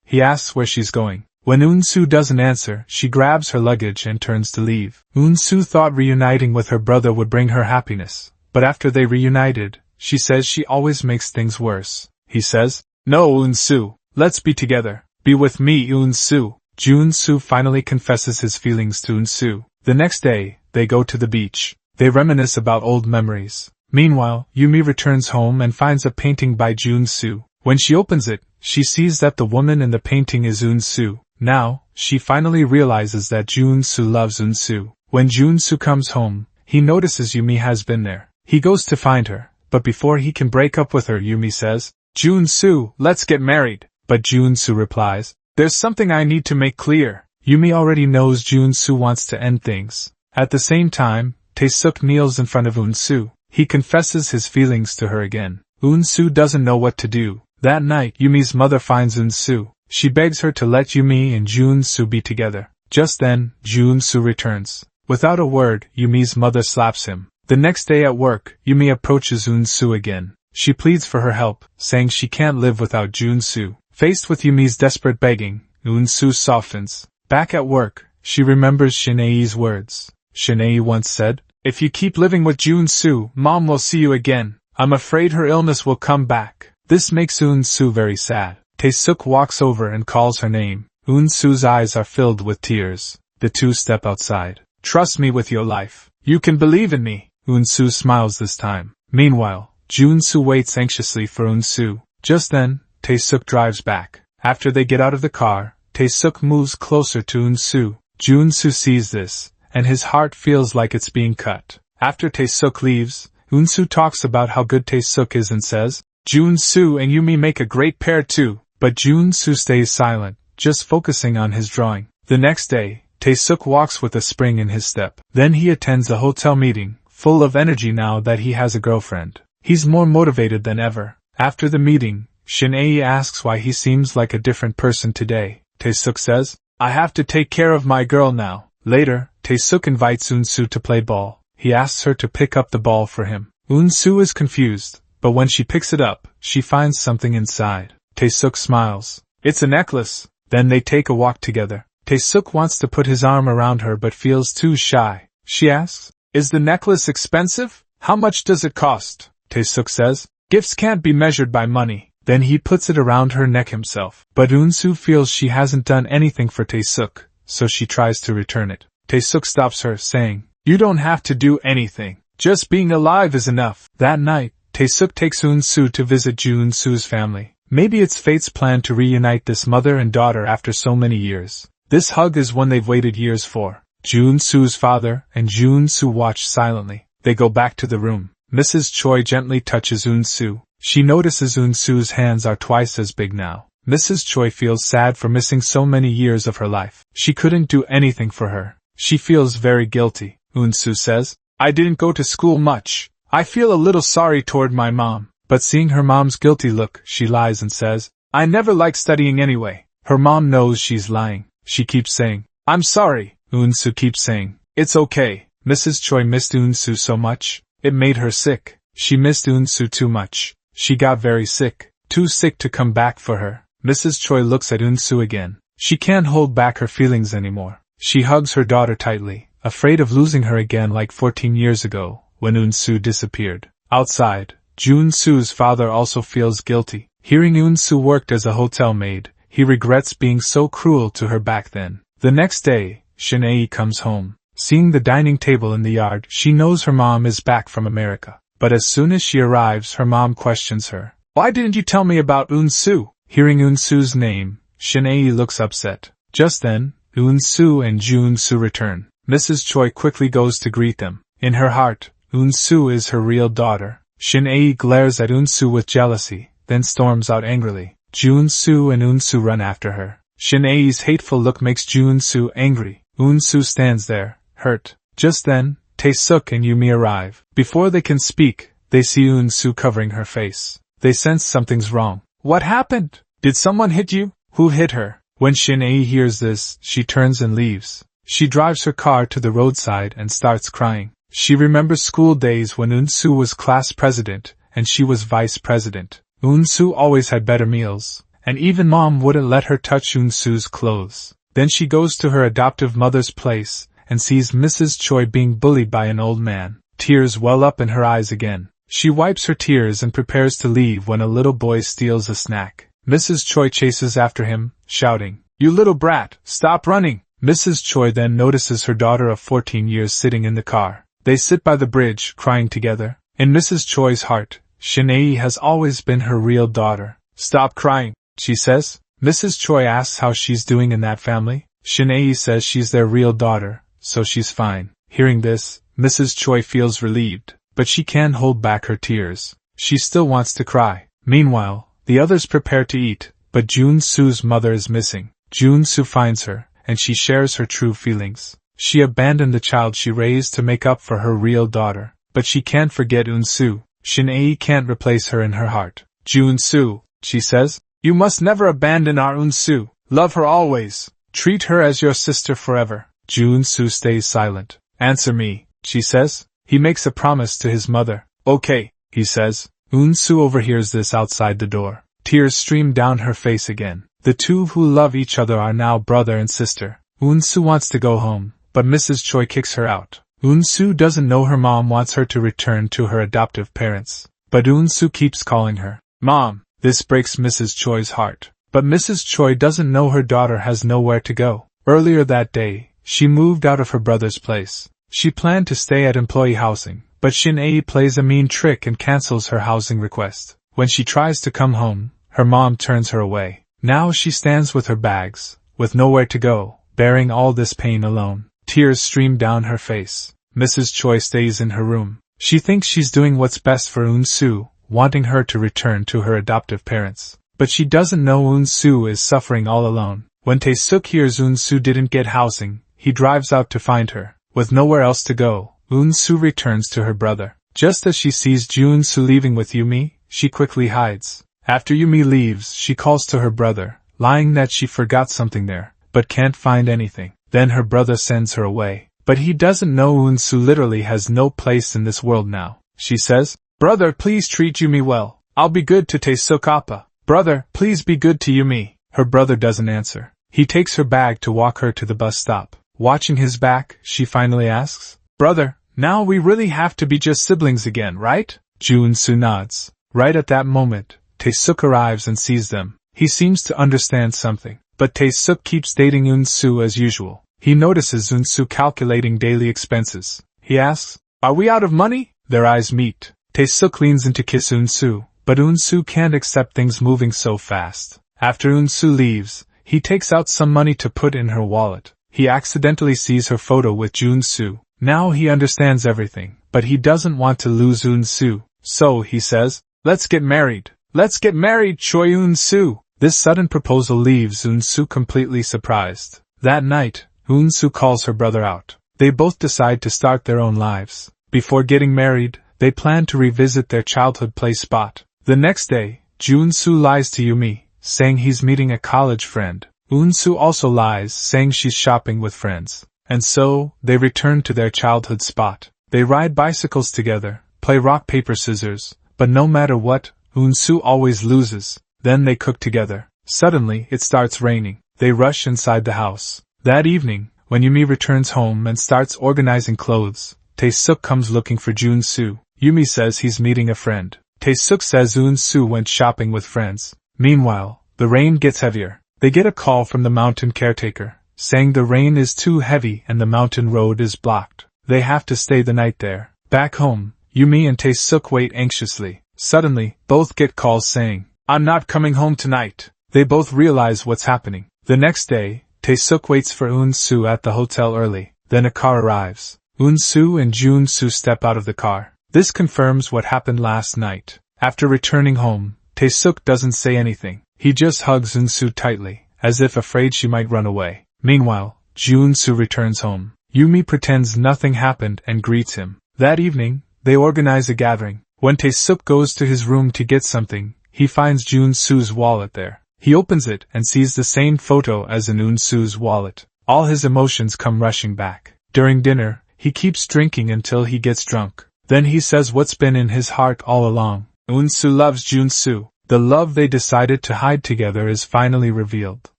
A: He asks where she's going. When Unsu doesn't answer, she grabs her luggage and turns to leave. Unsu thought reuniting with her brother would bring her happiness, but after they reunited, she says she always makes things worse. He says, "No, Unsu, let's be together. Be with me, Unsu." Junsu finally confesses his feelings to Unsu. The next day, they go to the beach. They reminisce about old memories. Meanwhile, Yumi returns home and finds a painting by Junsu. When she opens it, she sees that the woman in the painting is Unsu. Now, she finally realizes that Junsu loves Unsu. When Junsu comes home, he notices Yumi has been there. He goes to find her, but before he can break up with her, Yumi says, "Junsu, let's get married." But Junsu replies, "There's something I need to make clear." Yumi already knows Junsu wants to end things. At the same time, Taesuk kneels in front of Unsu. He confesses his feelings to her again. Unsu doesn't know what to do. That night, Yumi's mother finds Unsu. She begs her to let Yumi and Junsu be together. Just then, Junsu returns. Without a word, Yumi's mother slaps him. The next day at work, Yumi approaches Unsu again. She pleads for her help, saying she can't live without Junsu. Faced with Yumi's desperate begging, Unsu softens. Back at work, she remembers Shinei's words. Shinei once said, "If you keep living with Junsu, Mom will see you again. I'm afraid her illness will come back." This makes Unsu very sad. Taesuk walks over and calls her name. Unsu's eyes are filled with tears. The two step outside. "Trust me with your life. You can believe in me." Unsu smiles this time. Meanwhile, Junsu waits anxiously for Unsu. Just then, Taesuk drives back. After they get out of the car, Taesuk moves closer to Unsu. Junsu sees this, and his heart feels like it's being cut. After Taesuk leaves, Unsu talks about how good Taesuk is and says, "Junsu and Yumi make a great pair too." But Junsu stays silent, just focusing on his drawing. The next day, Taesuk walks with a spring in his step. Then he attends a hotel meeting, full of energy now that he has a girlfriend. He's more motivated than ever. After the meeting, Shinei asks why he seems like a different person today. Taesuk says, "I have to take care of my girl now." Later, Taesuk invites Unsu to play ball. He asks her to pick up the ball for him. Unsu is confused, but when she picks it up, she finds something inside. Taesuk smiles. It's a necklace. Then they take a walk together. Taesuk wants to put his arm around her but feels too shy. She asks, "Is the necklace expensive? How much does it cost?" Taesuk says, "Gifts can't be measured by money." Then he puts it around her neck himself. But Unsu feels she hasn't done anything for Taesuk, so she tries to return it. Taesuk stops her, saying, "You don't have to do anything. Just being alive is enough." That night, Taesuk takes Unsu to visit Junsu's family. Maybe it's fate's plan to reunite this mother and daughter after so many years. This hug is one they've waited years for. Junsu's father and Junsu watch silently. They go back to the room. Mrs. Choi gently touches Unsu. She notices Unsu's hands are twice as big now. Mrs. Choi feels sad for missing so many years of her life. She couldn't do anything for her. She feels very guilty. Unsu says, "I didn't go to school much. I feel a little sorry toward my mom." But seeing her mom's guilty look, she lies and says, "I never liked studying anyway." Her mom knows she's lying. She keeps saying, "I'm sorry." Unsu keeps saying, "It's okay." Mrs. Choi missed Unsu so much, it made her sick. She missed Unsu too much. She got very sick, too sick to come back for her. Mrs. Choi looks at Unsu again. She can't hold back her feelings anymore. She hugs her daughter tightly, afraid of losing her again like 14 years ago, when Unsu disappeared. Outside, Junsu's father also feels guilty. Hearing Unsu worked as a hotel maid, he regrets being so cruel to her back then. The next day, Shinei comes home. Seeing the dining table in the yard, she knows her mom is back from America. But as soon as she arrives, her mom questions her. "Why didn't you tell me about Unsu?" Hearing Unsu's name, Shinei looks upset. Just then, Unsu and Junsu return. Mrs. Choi quickly goes to greet them. In her heart, Unsu is her real daughter. Shinei glares at Unsu with jealousy, then storms out angrily. Junsu and Unsu run after her. Shinei's hateful look makes Junsu angry. Unsu stands there, hurt. Just then, Taesuk and Yumi arrive. Before they can speak, they see Unsu covering her face. They sense something's wrong. "What happened? Did someone hit you?" Who hit her? When Shin-ae hears this, she turns and leaves. She drives her car to the roadside and starts crying. She remembers school days when Unsu was class president, and she was vice president. Unsu always had better meals, and even mom wouldn't let her touch Unsu's clothes. Then she goes to her adoptive mother's place, and sees Mrs. Choi being bullied by an old man. Tears well up in her eyes again. She wipes her tears and prepares to leave when a little boy steals a snack. Mrs. Choi chases after him, shouting, "You little brat, stop running!" Mrs. Choi then notices her daughter of 14 years sitting in the car. They sit by the bridge, crying together. In Mrs. Choi's heart, Shin-ae has always been her real daughter. "Stop crying," she says. Mrs. Choi asks how she's doing in that family. Shin-ae says she's their real daughter, so she's fine. Hearing this, Mrs. Choi feels relieved, but she can't hold back her tears. She still wants to cry. Meanwhile, the others prepare to eat, but Jun-su's mother is missing. Jun-su finds her, and she shares her true feelings. She abandoned the child she raised to make up for her real daughter, but she can't forget Unsu. Shin-ae can't replace her in her heart. "Jun-su," she says, "you must never abandon our Unsu. Love her always. Treat her as your sister forever." Jun-su stays silent. "Answer me," she says. He makes a promise to his mother. "Okay," he says. Unsu overhears this outside the door. Tears stream down her face again. The two who love each other are now brother and sister. Unsu wants to go home, but Mrs. Choi kicks her out. Unsu doesn't know her mom wants her to return to her adoptive parents, but Unsu keeps calling her Mom. This breaks Mrs. Choi's heart. But Mrs. Choi doesn't know her daughter has nowhere to go. Earlier that day, she moved out of her brother's place. She planned to stay at employee housing, but Shin-ae plays a mean trick and cancels her housing request. When she tries to come home, her mom turns her away. Now she stands with her bags, with nowhere to go, bearing all this pain alone. Tears stream down her face. Mrs. Choi stays in her room. She thinks she's doing what's best for Unsu, wanting her to return to her adoptive parents. But she doesn't know Unsu is suffering all alone. When Tae-suk hears Unsu didn't get housing, he drives out to find her. With nowhere else to go, Unsu returns to her brother. Just as she sees Jun-su leaving with Yumi, she quickly hides. After Yumi leaves, she calls to her brother, lying that she forgot something there, but can't find anything. Then her brother sends her away. But he doesn't know Unsu literally has no place in this world now. She says, "Brother, please treat Yumi well. I'll be good to Tae-suk appa. Brother, please be good to Yumi." Her brother doesn't answer. He takes her bag to walk her to the bus stop. Watching his back, she finally asks, "Brother, now we really have to be just siblings again, right?" Jun-su nods. Right at that moment, Tae-suk arrives and sees them. He seems to understand something, but Tae-suk keeps dating Unsu as usual. He notices Unsu calculating daily expenses. He asks, "Are we out of money?" Their eyes meet. Tae-suk leans in to kiss Unsu, but Unsu can't accept things moving so fast. After Unsu leaves, he takes out some money to put in her wallet. He accidentally sees her photo with Jun-su. Now he understands everything, but he doesn't want to lose Unsu. So he says, "Let's get married. Let's get married, Choi Unsu." This sudden proposal leaves Unsu completely surprised. That night, Unsu calls her brother out. They both decide to start their own lives. Before getting married, they plan to revisit their childhood play spot. The next day, Jun-su lies to Yumi, saying he's meeting a college friend. Unsu also lies, saying she's shopping with friends. And so, they return to their childhood spot. They ride bicycles together, play rock paper scissors, but no matter what, Unsu always loses. Then they cook together. Suddenly, it starts raining. They rush inside the house. That evening, when Yumi returns home and starts organizing clothes, Tae-suk comes looking for Jun-su. Yumi says he's meeting a friend. Tae-suk says Unsu went shopping with friends. Meanwhile, the rain gets heavier. They get a call from the mountain caretaker, saying the rain is too heavy and the mountain road is blocked. They have to stay the night there. Back home, Yumi and Tae-suk wait anxiously. Suddenly, both get calls saying, "I'm not coming home tonight." They both realize what's happening. The next day, Tae-suk waits for Unsu at the hotel early. Then a car arrives. Unsu and Jun-su step out of the car. This confirms what happened last night. After returning home, Tae-suk doesn't say anything. He just hugs Unsu tightly, as if afraid she might run away. Meanwhile, Jun-su returns home. Yumi pretends nothing happened and greets him. That evening, they organize a gathering. When Tae-suk goes to his room to get something, he finds Jun-su's wallet there. He opens it and sees the same photo as in Unsu's wallet. All his emotions come rushing back. During dinner, he keeps drinking until he gets drunk. Then he says what's been in his heart all along. Unsu loves Junsu. The love they decided to hide together is finally revealed.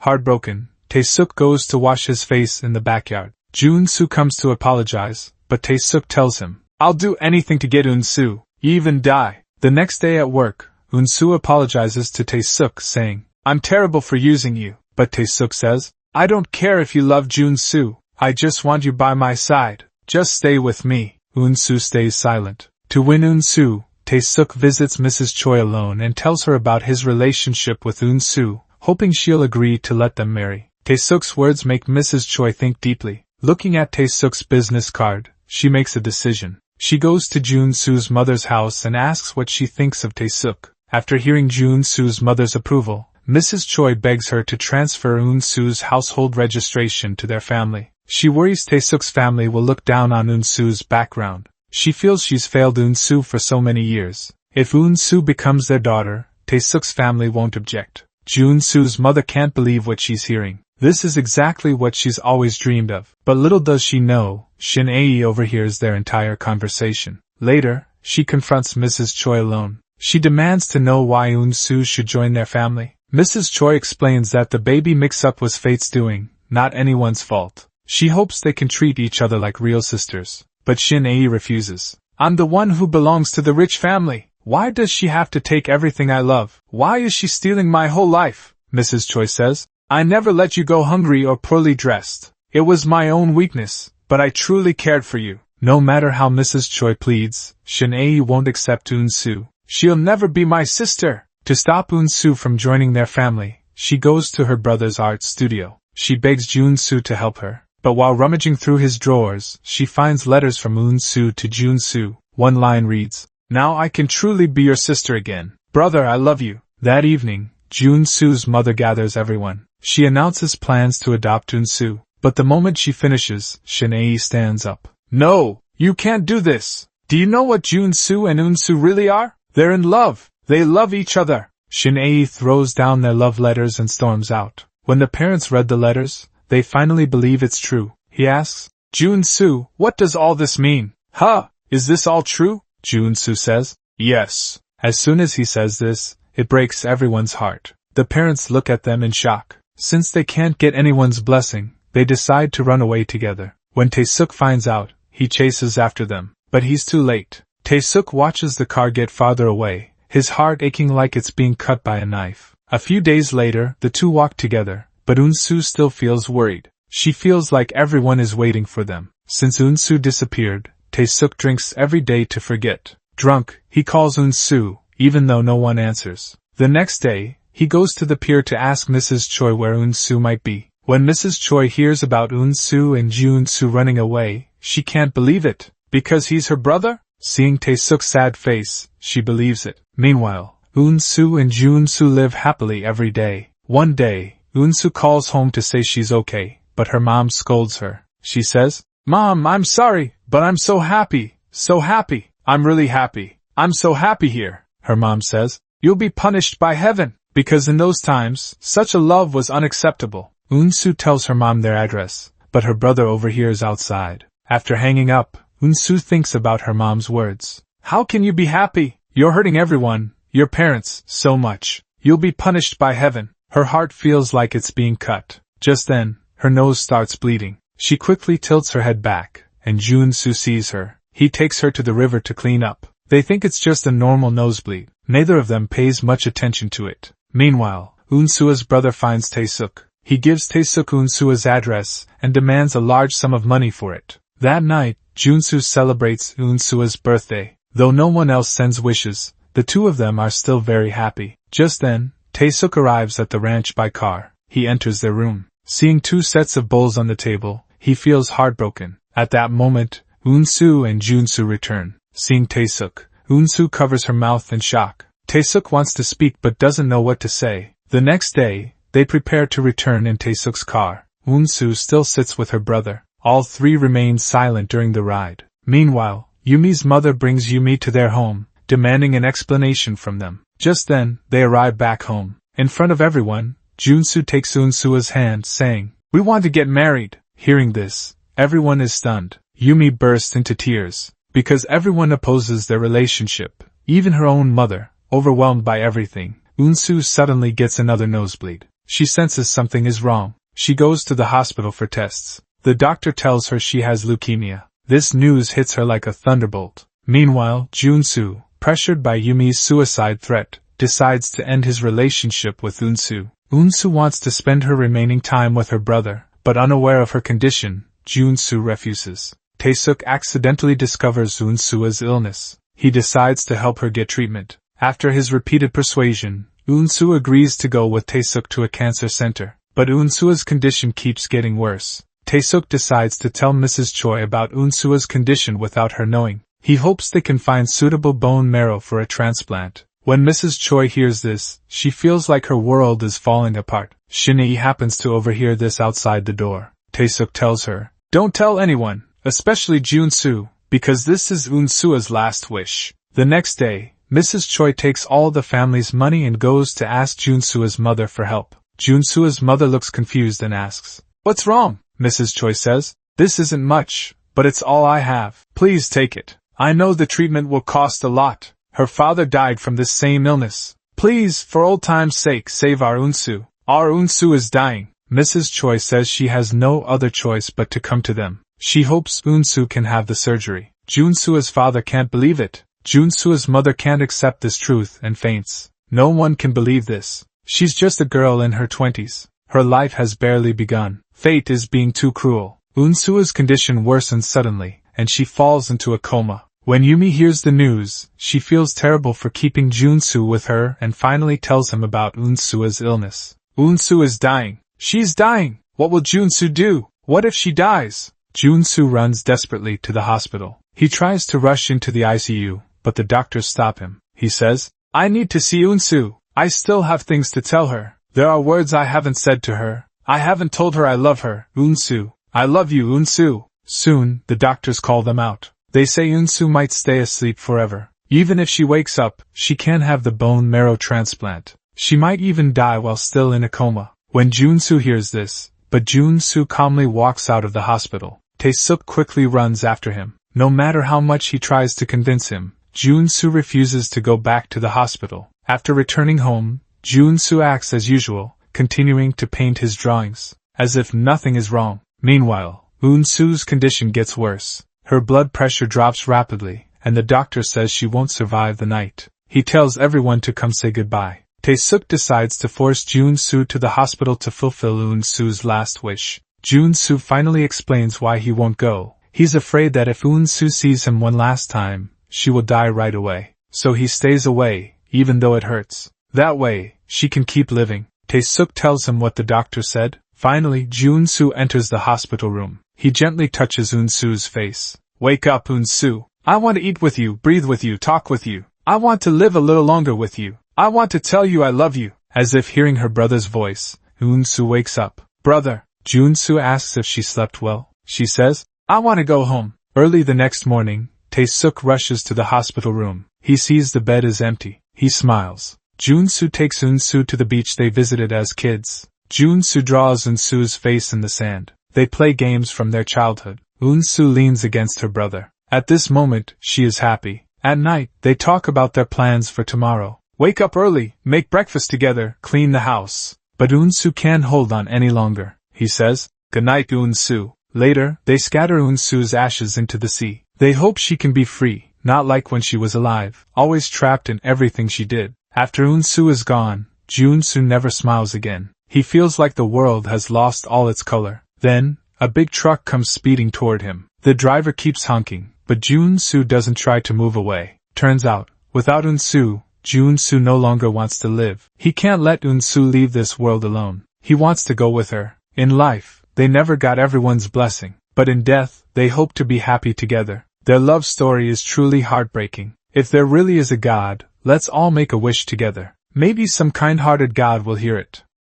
A: Heartbroken, Tae-suk goes to wash his face in the backyard. Junsu comes to apologize, but Tae-suk tells him, "I'll do anything to get Unsu, even die." The next day at work, Unsu apologizes to Tae-suk saying, "I'm terrible for using you," but Tae-suk says, "I don't care if you love Junsu, I just want you by my side. Just stay with me." Unsu stays silent. To win Unsu, Tae-suk visits Mrs. Choi alone and tells her about his relationship with Unsu, hoping she'll agree to let them marry. Tae-suk's words make Mrs. Choi think deeply. Looking at Tae-suk's business card, she makes a decision. She goes to Junsu's mother's house and asks what she thinks of Tae-suk. After hearing Junsu's mother's approval, Mrs. Choi begs her to transfer Unsu's household registration to their family. She worries Tae-suk's family will look down on Unsu's background. She feels she's failed Unsu for so many years. If Unsu becomes their daughter, Tae-suk's family won't object. Junsu's mother can't believe what she's hearing. This is exactly what she's always dreamed of. But little does she know, Shin Ae overhears their entire conversation. Later, she confronts Mrs. Choi alone. She demands to know why Unsu should join their family. Mrs. Choi explains that the baby mix-up was fate's doing, not anyone's fault. She hopes they can treat each other like real sisters. But Shin Ae refuses. "I'm the one who belongs to the rich family. Why does she have to take everything I love? Why is she stealing my whole life?" Mrs. Choi says, "I never let you go hungry or poorly dressed. It was my own weakness, but I truly cared for you." No matter how Mrs. Choi pleads, Shin Ae won't accept Unsu. "She'll never be my sister." To stop Unsu from joining their family, she goes to her brother's art studio. She begs Junsu to help her. But while rummaging through his drawers, she finds letters from Unsu to Junsu. One line reads, "Now I can truly be your sister again. Brother, I love you." That evening, Junsu's mother gathers everyone. She announces plans to adopt Unsu. But the moment she finishes, Shin Ae stands up. "No, you can't do this. Do you know what Junsu and Unsu really are? They're in love. They love each other." Shin Ae throws down their love letters and storms out. When the parents read the letters, they finally believe it's true. He asks, "Junsu, what does all this mean?" "Huh, is this all true?" Junsu says, "Yes." As soon as he says this, it breaks everyone's heart. The parents look at them in shock. Since they can't get anyone's blessing, they decide to run away together. When Tae-suk finds out, he chases after them. But he's too late. Tae-suk watches the car get farther away, his heart aching like it's being cut by a knife. A few days later, the two walk together. But Unsu still feels worried. She feels like everyone is waiting for them. Since Unsu disappeared, Tae-suk drinks every day to forget. Drunk, he calls Unsu, even though no one answers. The next day, he goes to the pier to ask Mrs. Choi where Unsu might be. When Mrs. Choi hears about Unsu and Junsu running away, she can't believe it. Because he's her brother? Seeing Tae-suk's sad face, she believes it. Meanwhile, Unsu and Junsu live happily every day. One day, Unsu calls home to say she's okay, but her mom scolds her. She says, "Mom, I'm sorry, but I'm so happy, so happy. I'm really happy. I'm so happy here." Her mom says, "You'll be punished by heaven," because in those times, such a love was unacceptable. Unsu tells her mom their address, but her brother overhears outside. After hanging up, Unsu thinks about her mom's words. "How can you be happy? You're hurting everyone, your parents, so much. You'll be punished by heaven." Her heart feels like it's being cut. Just then, her nose starts bleeding. She quickly tilts her head back, and Junsu sees her. He takes her to the river to clean up. They think it's just a normal nosebleed. Neither of them pays much attention to it. Meanwhile, Unsu's brother finds Tae-suk. He gives Tae-suk Unsu's address and demands a large sum of money for it. That night, Junsu celebrates Unsu's birthday. Though no one else sends wishes, the two of them are still very happy. Just then, Tae-suk arrives at the ranch by car. He enters their room. Seeing two sets of bowls on the table, he feels heartbroken. At that moment, Unsu and Junsu return. Seeing Tae-suk, Unsu covers her mouth in shock. Tae-suk wants to speak but doesn't know what to say. The next day, they prepare to return in Tae-suk's car. Unsu still sits with her brother. All three remain silent during the ride. Meanwhile, Yumi's mother brings Yumi to their home, demanding an explanation from them. Just then, they arrive back home. In front of everyone, Junsu takes Unsu's hand, saying, "We want to get married." Hearing this, everyone is stunned. Yumi bursts into tears, because everyone opposes their relationship, even her own mother. Overwhelmed by everything, Unsu suddenly gets another nosebleed. She senses something is wrong. She goes to the hospital for tests. The doctor tells her she has leukemia. This news hits her like a thunderbolt. Meanwhile, Junsu, pressured by Yumi's suicide threat, decides to end his relationship with Unsu. Unsu wants to spend her remaining time with her brother, but unaware of her condition, Junsu refuses. Taesuk accidentally discovers Unsu's illness. He decides to help her get treatment. After his repeated persuasion, Unsu agrees to go with Taesuk to a cancer center. But Unsu's condition keeps getting worse. Taesuk decides to tell Mrs. Choi about Unsu's condition without her knowing. He hopes they can find suitable bone marrow for a transplant. When Mrs. Choi hears this, she feels like her world is falling apart. Shinee happens to overhear this outside the door. Taesuk tells her, "Don't tell anyone, especially Junsu, because this is Unsu's last wish." The next day, Mrs. Choi takes all the family's money and goes to ask Junsu's mother for help. Junsu's mother looks confused and asks, "What's wrong?" Mrs. Choi says, "This isn't much, but it's all I have. Please take it. I know the treatment will cost a lot. Her father died from this same illness. Please, for old time's sake, save our Unsu. Our Unsu is dying." Mrs. Choi says she has no other choice but to come to them. She hopes Unsu can have the surgery. Junsu's father can't believe it. Junsu's mother can't accept this truth and faints. No one can believe this. She's just a girl in her 20s. Her life has barely begun. Fate is being too cruel. Unsu's condition worsens suddenly, and she falls into a coma. When Yumi hears the news, she feels terrible for keeping Junsu with her and finally tells him about Unsu's illness. "Unsu is dying. She's dying. What will Junsu do? What if she dies?" Junsu runs desperately to the hospital. He tries to rush into the ICU, but the doctors stop him. He says, "I need to see Unsu. I still have things to tell her. There are words I haven't said to her. I haven't told her I love her. Unsu. I love you, Unsu." Soon, the doctors call them out. They say Unsu might stay asleep forever. Even if she wakes up, she can't have the bone marrow transplant. She might even die while still in a coma. When Junsu hears this, but Junsu calmly walks out of the hospital. Taesuk quickly runs after him. No matter how much he tries to convince him, Junsu refuses to go back to the hospital. After returning home, Junsu acts as usual, continuing to paint his drawings, as if nothing is wrong. Meanwhile, Unsu's condition gets worse. Her blood pressure drops rapidly, and the doctor says she won't survive the night. He tells everyone to come say goodbye. Taesuk decides to force Junsu to the hospital to fulfill Unsu's last wish. Junsu finally explains why he won't go. He's afraid that if Unsu sees him one last time, she will die right away. So he stays away, even though it hurts. That way, she can keep living. Taesuk tells him what the doctor said. Finally, Junsu enters the hospital room. He gently touches Unsu's face. "Wake up, Unsu. I want to eat with you, breathe with you, talk with you. I want to live a little longer with you. I want to tell you I love you." As if hearing her brother's voice, Unsu wakes up. "Brother." Junsu asks if she slept well. She says, "I want to go home." Early the next morning, Taesuk rushes to the hospital room. He sees the bed is empty. He smiles. Junsu takes Unsu to the beach they visited as kids. Junsu draws Unsu's face in the sand. They play games from their childhood. Unsu leans against her brother. At this moment, she is happy. At night, they talk about their plans for tomorrow. Wake up early, make breakfast together, clean the house. But Unsu can't hold on any longer. He says, "Good night, Unsu." Later, they scatter Unsu's ashes into the sea. They hope she can be free, not like when she was alive, always trapped in everything she did. After Unsu is gone, Junsu never smiles again. He feels like the world has lost all its color. Then, a big truck comes speeding toward him. The driver keeps honking, but Junsu doesn't try to move away. Turns out, without Unsu, Junsu no longer wants to live. He can't let Unsu leave this world alone. He wants to go with her. In life, they never got everyone's blessing, but in death, they hope to be happy together. Their love story is truly heartbreaking. If there really is a God, let's all make a wish together. Maybe some kind-hearted God will hear it.